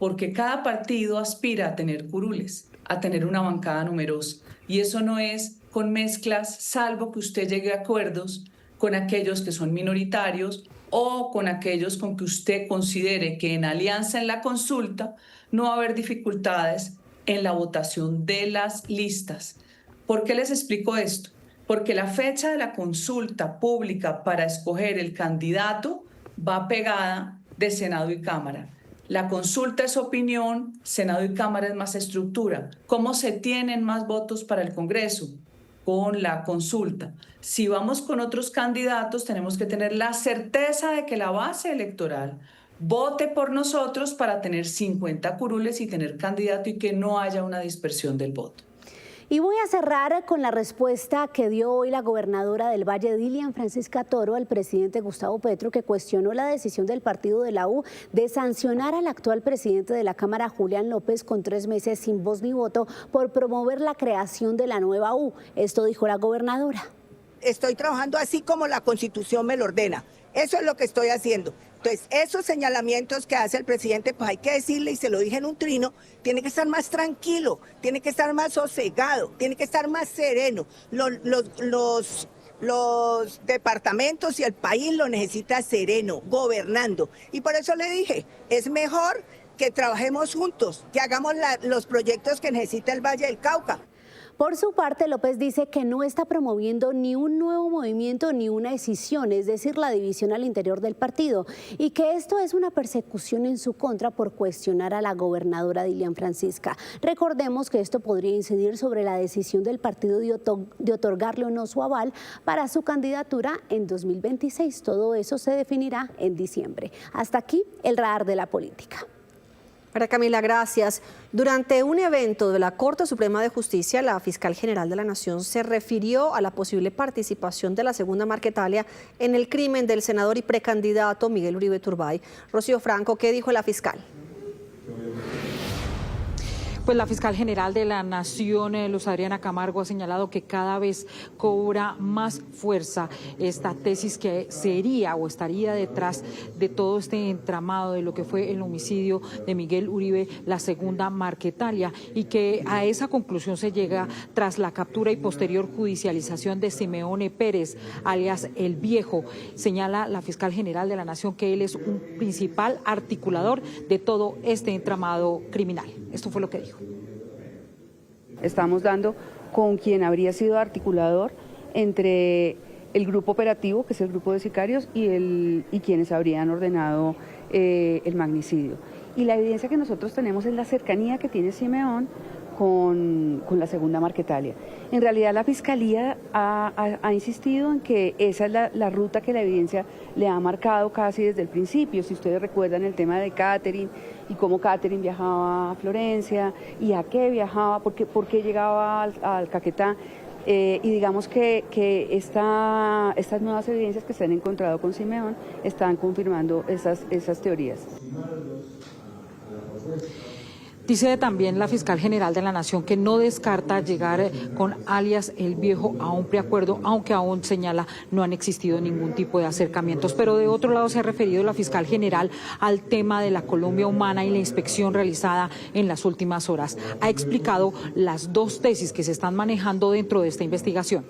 Porque cada partido aspira a tener curules, a tener una bancada numerosa. Y eso no es con mezclas, salvo que usted llegue a acuerdos con aquellos que son minoritarios o con aquellos con que usted considere que en alianza en la consulta no va a haber dificultades en la votación de las listas. ¿Por qué les explico esto? Porque la fecha de la consulta pública para escoger el candidato va pegada de Senado y Cámara. La consulta es opinión, Senado y Cámara es más estructura. ¿Cómo se tienen más votos para el Congreso? Con la consulta. Si vamos con otros candidatos, tenemos que tener la certeza de que la base electoral vote por nosotros para tener 50 curules y tener candidato y que no haya una dispersión del voto. Y voy a cerrar con la respuesta que dio hoy la gobernadora del Valle, Dilian Francisca Toro, al presidente Gustavo Petro, que cuestionó la decisión del partido de la U de sancionar al actual presidente de la Cámara, Julián López, con 3 meses sin voz ni voto por promover la creación de la nueva U. Esto dijo la gobernadora. Estoy trabajando así como la Constitución me lo ordena. Eso es lo que estoy haciendo. Entonces, esos señalamientos que hace el presidente, pues hay que decirle, y se lo dije en un trino, tiene que estar más tranquilo, tiene que estar más sosegado, tiene que estar más sereno. Los departamentos y el país lo necesita sereno, gobernando. Y por eso le dije, es mejor que trabajemos juntos, que hagamos los proyectos que necesita el Valle del Cauca. Por su parte, López dice que no está promoviendo ni un nuevo movimiento ni una escisión, es decir, la división al interior del partido, y que esto es una persecución en su contra por cuestionar a la gobernadora Dilian Francisca. Recordemos que esto podría incidir sobre la decisión del partido de otorgarle o no su aval para su candidatura en 2026. Todo eso se definirá en diciembre. Hasta aquí el radar de la política. María Camila, gracias. Durante un evento de la Corte Suprema de Justicia, la fiscal general de la Nación se refirió a la posible participación de la segunda Marquetalia en el crimen del senador y precandidato Miguel Uribe Turbay. Rocío Franco, ¿qué dijo la fiscal? Pues la fiscal general de la Nación, Luz Adriana Camargo, ha señalado que cada vez cobra más fuerza esta tesis que sería o estaría detrás de todo este entramado de lo que fue el homicidio de Miguel Uribe, la segunda Marquetalia, y que a esa conclusión se llega tras la captura y posterior judicialización de Simeone Pérez, alias El Viejo. Señala la fiscal general de la Nación que él es un principal articulador de todo este entramado criminal. Esto fue lo que dijo. Estamos dando con quien habría sido articulador entre el grupo operativo, que es el grupo de sicarios, y quienes habrían ordenado el magnicidio. Y la evidencia que nosotros tenemos es la cercanía que tiene Simeón con la segunda Marquetalia. En realidad la Fiscalía ha insistido en que esa es la ruta que la evidencia le ha marcado casi desde el principio. Si ustedes recuerdan el tema de Catherine y cómo Catherine viajaba a Florencia y a qué viajaba, por qué llegaba al Caquetá. Y digamos que estas nuevas evidencias que se han encontrado con Simeón están confirmando esas teorías. Dice también la fiscal general de la Nación que no descarta llegar con alias El Viejo a un preacuerdo, aunque aún señala no han existido ningún tipo de acercamientos. Pero de otro lado se ha referido la fiscal general al tema de la Colombia humana y la inspección realizada en las últimas horas. Ha explicado las dos tesis que se están manejando dentro de esta investigación.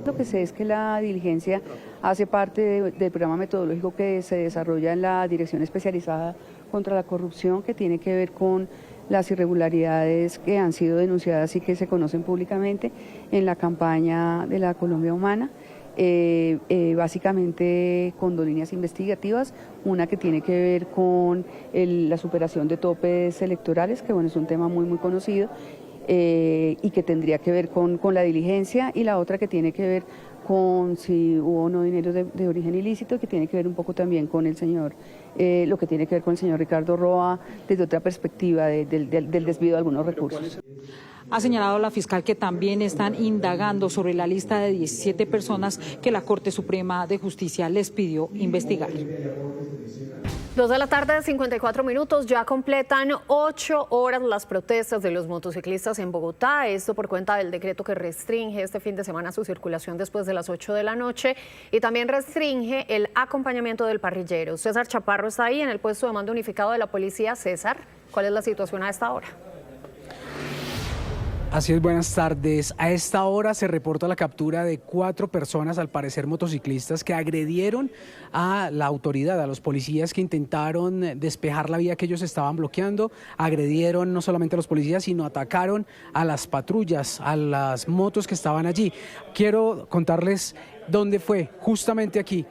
Lo que sé es que la diligencia hace parte del programa metodológico que se desarrolla en la Dirección Especializada contra la Corrupción, que tiene que ver con las irregularidades que han sido denunciadas y que se conocen públicamente en la campaña de la Colombia Humana. Básicamente con 2 líneas investigativas, una que tiene que ver con la superación de topes electorales, que bueno, es un tema muy conocido, y que tendría que ver con la diligencia, y la otra que tiene que ver con si hubo o no dinero de origen ilícito, que tiene que ver un poco también con el señor, lo que tiene que ver con el señor Ricardo Roa desde otra perspectiva del desvío de algunos recursos. Ha señalado la fiscal que también están indagando sobre la lista de 17 personas que la Corte Suprema de Justicia les pidió investigar. 2:54 p.m, ya completan 8 horas las protestas de los motociclistas en Bogotá, esto por cuenta del decreto que restringe este fin de semana su circulación después de las 8 de la noche y también restringe el acompañamiento del parrillero. César Chaparro está ahí en el puesto de mando unificado de la policía. César, ¿cuál es la situación a esta hora? Así es, buenas tardes. A esta hora se reporta la captura de 4 personas, al parecer motociclistas, que agredieron a la autoridad, a los policías que intentaron despejar la vía que ellos estaban bloqueando. Agredieron no solamente a los policías, sino atacaron a las patrullas, a las motos que estaban allí. Quiero contarles dónde fue, justamente aquí,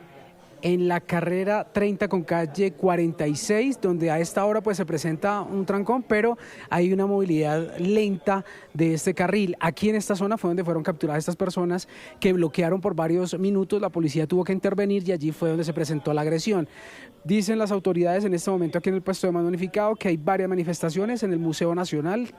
en la carrera 30 con calle 46, donde a esta hora pues se presenta un trancón, pero hay una movilidad lenta de este carril. Aquí en esta zona fue donde fueron capturadas estas personas que bloquearon por varios minutos. La policía tuvo que intervenir y allí fue donde se presentó la agresión. Dicen las autoridades en este momento aquí en el puesto de mando unificado que hay varias manifestaciones en el Museo Nacional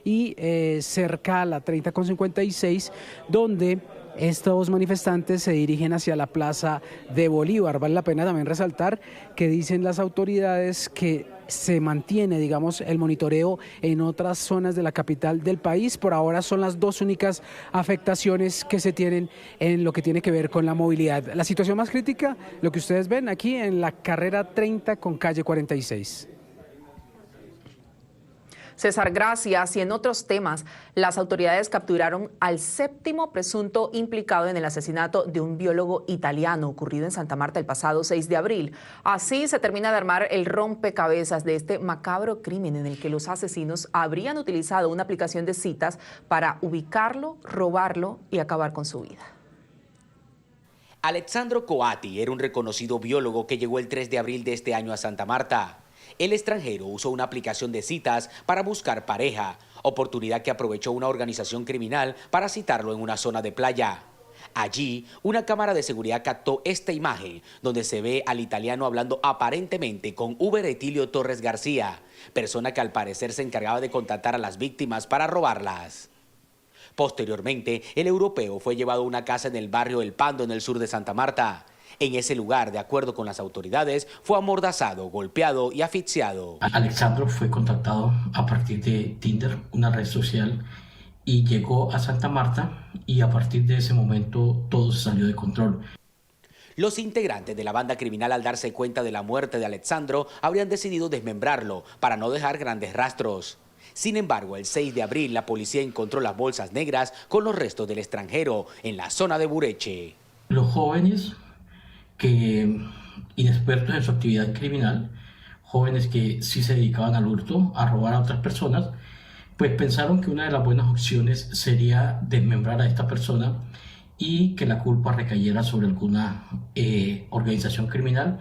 y cerca a la 30 con 56, donde estos manifestantes se dirigen hacia la Plaza de Bolívar. Vale la pena también resaltar que dicen las autoridades que se mantiene, digamos, el monitoreo en otras zonas de la capital del país. Por ahora son las 2 únicas afectaciones que se tienen en lo que tiene que ver con la movilidad. La situación más crítica, lo que ustedes ven aquí en la carrera 30 con calle 46. César, gracias. Y en otros temas, las autoridades capturaron al 7º presunto implicado en el asesinato de un biólogo italiano ocurrido en Santa Marta el pasado 6 de abril. Así se termina de armar el rompecabezas de este macabro crimen en el que los asesinos habrían utilizado una aplicación de citas para ubicarlo, robarlo y acabar con su vida. Alessandro Coatti era un reconocido biólogo que llegó el 3 de abril de este año a Santa Marta. El extranjero usó una aplicación de citas para buscar pareja, oportunidad que aprovechó una organización criminal para citarlo en una zona de playa. Allí, una cámara de seguridad captó esta imagen, donde se ve al italiano hablando aparentemente con Uber Etilio Torres García, persona que al parecer se encargaba de contactar a las víctimas para robarlas. Posteriormente, el europeo fue llevado a una casa en el barrio El Pando, en el sur de Santa Marta. En ese lugar, de acuerdo con las autoridades, fue amordazado, golpeado y asfixiado. Alessandro fue contactado a partir de Tinder, una red social, y llegó a Santa Marta, y a partir de ese momento todo se salió de control. Los integrantes de la banda criminal, al darse cuenta de la muerte de Alessandro, habrían decidido desmembrarlo para no dejar grandes rastros. Sin embargo, el 6 de abril la policía encontró las bolsas negras con los restos del extranjero en la zona de Bureche. Los jóvenes que inexpertos en su actividad criminal, jóvenes que sí se dedicaban al hurto, a robar a otras personas, pues pensaron que una de las buenas opciones sería desmembrar a esta persona y que la culpa recayera sobre alguna organización criminal.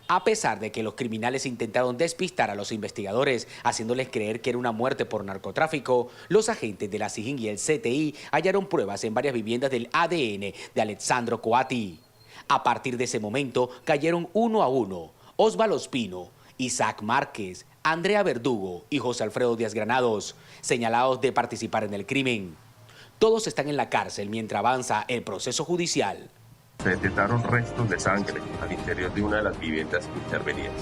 A pesar de que los criminales intentaron despistar a los investigadores, haciéndoles creer que era una muerte por narcotráfico, los agentes de la SIJIN y el CTI hallaron pruebas en varias viviendas del ADN de Alessandro Coatti. A partir de ese momento cayeron uno a uno Osvaldo Ospino, Isaac Márquez, Andrea Verdugo y José Alfredo Díaz Granados, señalados de participar en el crimen. Todos están en la cárcel mientras avanza el proceso judicial. Se detectaron restos de sangre al interior de una de las viviendas intervenidas.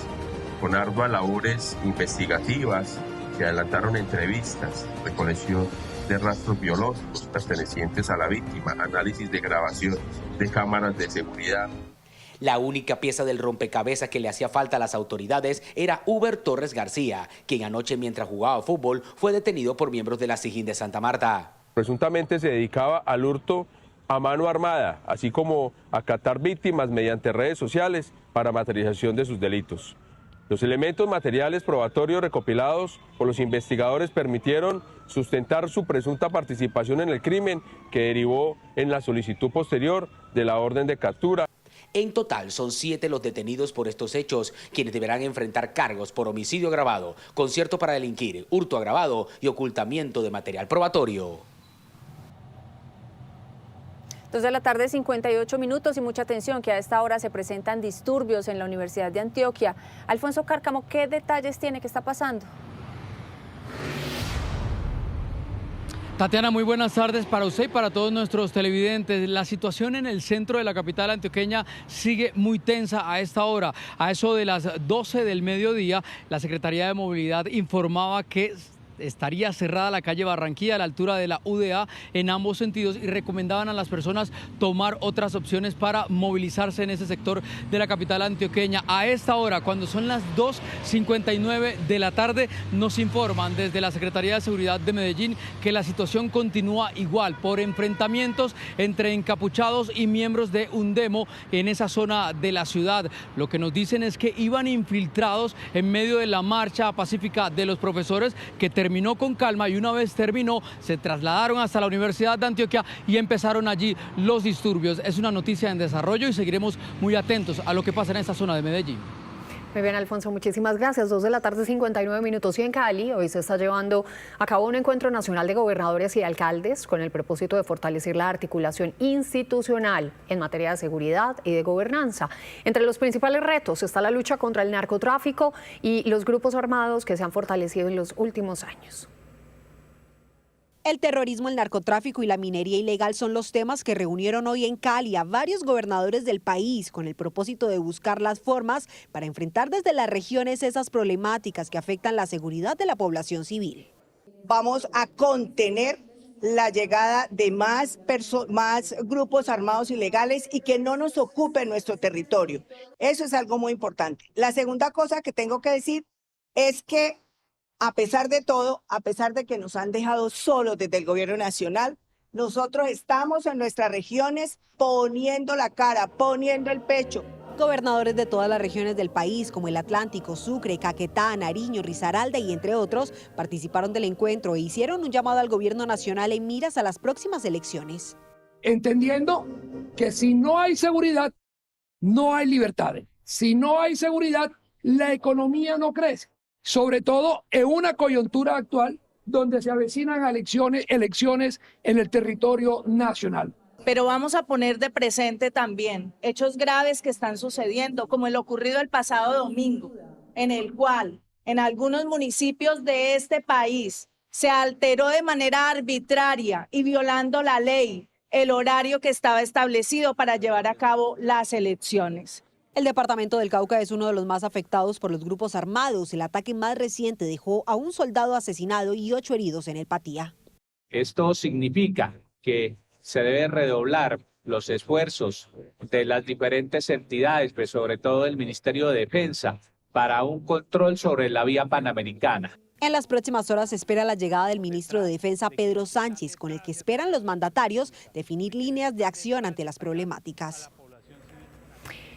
Con arduas labores investigativas se adelantaron entrevistas, recolección de rastros biológicos pertenecientes a la víctima, análisis de grabación de cámaras de seguridad. La única pieza del rompecabezas que le hacía falta a las autoridades era Uber Torres García, quien anoche, mientras jugaba fútbol, fue detenido por miembros de la SIJIN de Santa Marta. Presuntamente se dedicaba al hurto a mano armada, así como a captar víctimas mediante redes sociales para materialización de sus delitos. Los elementos materiales probatorios recopilados por los investigadores permitieron sustentar su presunta participación en el crimen que derivó en la solicitud posterior de la orden de captura. En total son 7 los detenidos por estos hechos, quienes deberán enfrentar cargos por homicidio agravado, concierto para delinquir, hurto agravado y ocultamiento de material probatorio. 2 de la tarde, 58 minutos, y mucha atención que a esta hora se presentan disturbios en la Universidad de Antioquia. Alfonso Cárcamo, ¿qué detalles tiene? ¿Qué está pasando? Tatiana, muy buenas tardes para usted y para todos nuestros televidentes. La situación en el centro de la capital antioqueña sigue muy tensa a esta hora. A eso de las 12 del mediodía, la Secretaría de Movilidad informaba que estaría cerrada la calle Barranquilla a la altura de la UDA en ambos sentidos y recomendaban a las personas tomar otras opciones para movilizarse en ese sector de la capital antioqueña. A esta hora, cuando son las 2:59 de la tarde, nos informan desde la Secretaría de Seguridad de Medellín que la situación continúa igual, por enfrentamientos entre encapuchados y miembros de UNDEMO en esa zona de la ciudad. Lo que nos dicen es que iban infiltrados en medio de la marcha pacífica de los profesores, que terminó con calma, y una vez terminó se trasladaron hasta la Universidad de Antioquia y empezaron allí los disturbios. Es una noticia en desarrollo y seguiremos muy atentos a lo que pasa en esta zona de Medellín. Muy bien, Alfonso, muchísimas gracias. 2 de la tarde, 59 minutos. Y en Cali hoy se está llevando a cabo un encuentro nacional de gobernadores y alcaldes con el propósito de fortalecer la articulación institucional en materia de seguridad y de gobernanza. Entre los principales retos está la lucha contra el narcotráfico y los grupos armados que se han fortalecido en los últimos años. El terrorismo, el narcotráfico y la minería ilegal son los temas que reunieron hoy en Cali a varios gobernadores del país con el propósito de buscar las formas para enfrentar desde las regiones esas problemáticas que afectan la seguridad de la población civil. Vamos a contener la llegada de más grupos armados ilegales y que no nos ocupen nuestro territorio. Eso es algo muy importante. La segunda cosa que tengo que decir es que a pesar de todo, a pesar de que nos han dejado solos desde el gobierno nacional, nosotros estamos en nuestras regiones poniendo la cara, poniendo el pecho. Gobernadores de todas las regiones del país, como el Atlántico, Sucre, Caquetá, Nariño, Risaralda y entre otros, participaron del encuentro e hicieron un llamado al gobierno nacional en miras a las próximas elecciones. Entendiendo que si no hay seguridad, no hay libertades. Si no hay seguridad, la economía no crece. Sobre todo en una coyuntura actual donde se avecinan elecciones en el territorio nacional. Pero vamos a poner de presente también hechos graves que están sucediendo, como el ocurrido el pasado domingo, en el cual en algunos municipios de este país se alteró de manera arbitraria y violando la ley el horario que estaba establecido para llevar a cabo las elecciones. El departamento del Cauca es uno de los más afectados por los grupos armados. El ataque más reciente dejó a un soldado asesinado y 8 heridos en el Patía. Esto significa que se deben redoblar los esfuerzos de las diferentes entidades, pues sobre todo el Ministerio de Defensa, para un control sobre la vía panamericana. En las próximas horas se espera la llegada del ministro de Defensa, Pedro Sánchez, con el que esperan los mandatarios definir líneas de acción ante las problemáticas.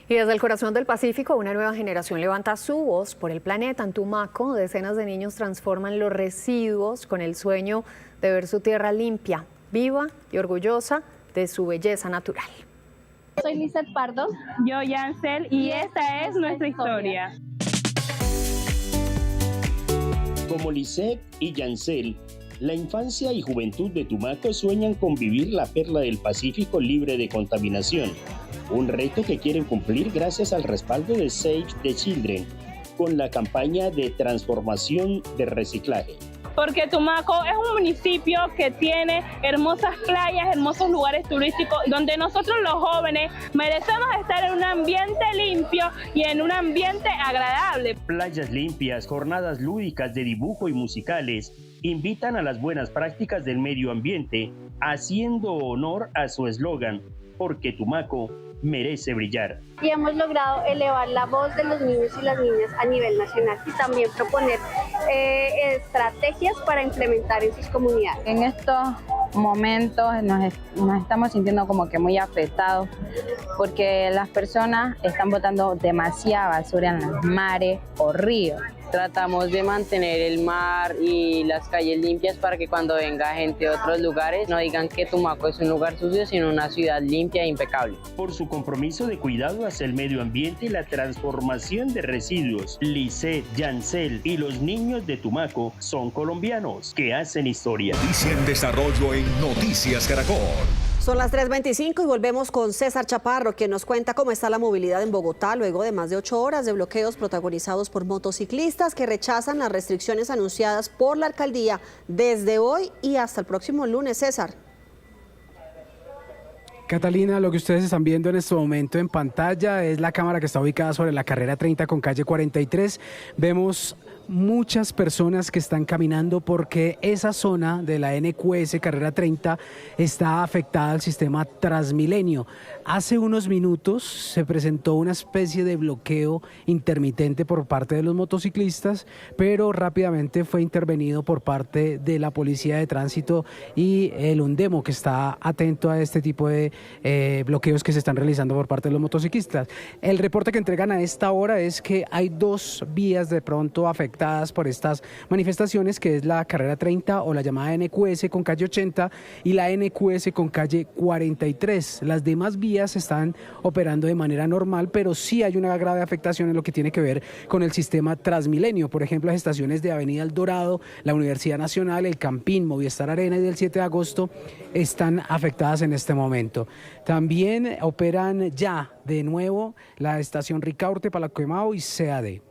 Y desde el corazón del Pacífico, una nueva generación levanta su voz por el planeta. En Tumaco, decenas de niños transforman los residuos con el sueño de ver su tierra limpia, viva y orgullosa de su belleza natural. Soy Lizeth Pardo. Yo, Yancel, y esta es nuestra historia. Como Lizeth y Yancel, la infancia y juventud de Tumaco sueñan con vivir la perla del Pacífico libre de contaminación. Un reto que quieren cumplir gracias al respaldo de Save the Children, con la campaña de transformación de reciclaje. Porque Tumaco es un municipio que tiene hermosas playas, hermosos lugares turísticos, donde nosotros los jóvenes merecemos estar en un ambiente limpio y en un ambiente agradable. Playas limpias, jornadas lúdicas de dibujo y musicales invitan a las buenas prácticas del medio ambiente, haciendo honor a su eslogan, porque Tumaco merece brillar. Y hemos logrado elevar la voz de los niños y las niñas a nivel nacional y también proponer estrategias para implementar en sus comunidades. En estos momentos nos estamos sintiendo como que muy afectados porque las personas están botando demasiada basura en los mares o ríos. Tratamos de mantener el mar y las calles limpias para que cuando venga gente de otros lugares no digan que Tumaco es un lugar sucio, sino una ciudad limpia e impecable. Por su compromiso de cuidado hacia el medio ambiente y la transformación de residuos, Lisset, Yancel y los niños de Tumaco son colombianos que hacen historia. Noticia en desarrollo en Noticias Caracol. Son las 3:25 y volvemos con César Chaparro, quien nos cuenta cómo está la movilidad en Bogotá luego de más de 8 horas de bloqueos protagonizados por motociclistas que rechazan las restricciones anunciadas por la alcaldía desde hoy y hasta el próximo lunes. César. Catalina, lo que ustedes están viendo en este momento en pantalla es la cámara que está ubicada sobre la carrera 30 con calle 43. Vemos muchas personas que están caminando porque esa zona de la NQS carrera 30 está afectada al sistema Transmilenio. Hace unos minutos se presentó una especie de bloqueo intermitente por parte de los motociclistas, pero rápidamente fue intervenido por parte de la Policía de Tránsito y el UNDEMO, que está atento a este tipo de bloqueos que se están realizando por parte de los motociclistas. El reporte que entregan a esta hora es que hay 2 vías de pronto afectadas por estas manifestaciones, que es la carrera 30 o la llamada NQS con calle 80 y la NQS con calle 43. Las demás vías están operando de manera normal, pero sí hay una grave afectación en lo que tiene que ver con el sistema Transmilenio. Por ejemplo, las estaciones de Avenida El Dorado, la Universidad Nacional, el Campín, Movistar Arena y del 7 de agosto están afectadas en este momento. También operan ya de nuevo la estación Ricaurte, Palaquemao y CAD.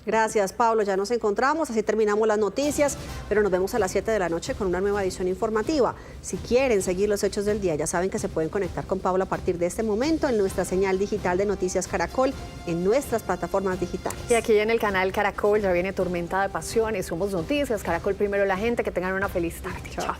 Gracias, Pablo. Ya nos encontramos, así terminamos las noticias, pero nos vemos a las 7 de la noche con una nueva edición informativa. Si quieren seguir los hechos del día, ya saben que se pueden conectar con Pablo a partir de este momento en nuestra señal digital de Noticias Caracol, en nuestras plataformas digitales. Y aquí en el canal Caracol ya viene Tormenta de Pasiones, Somos Noticias, Caracol primero la gente, que tengan una feliz tarde. Chao.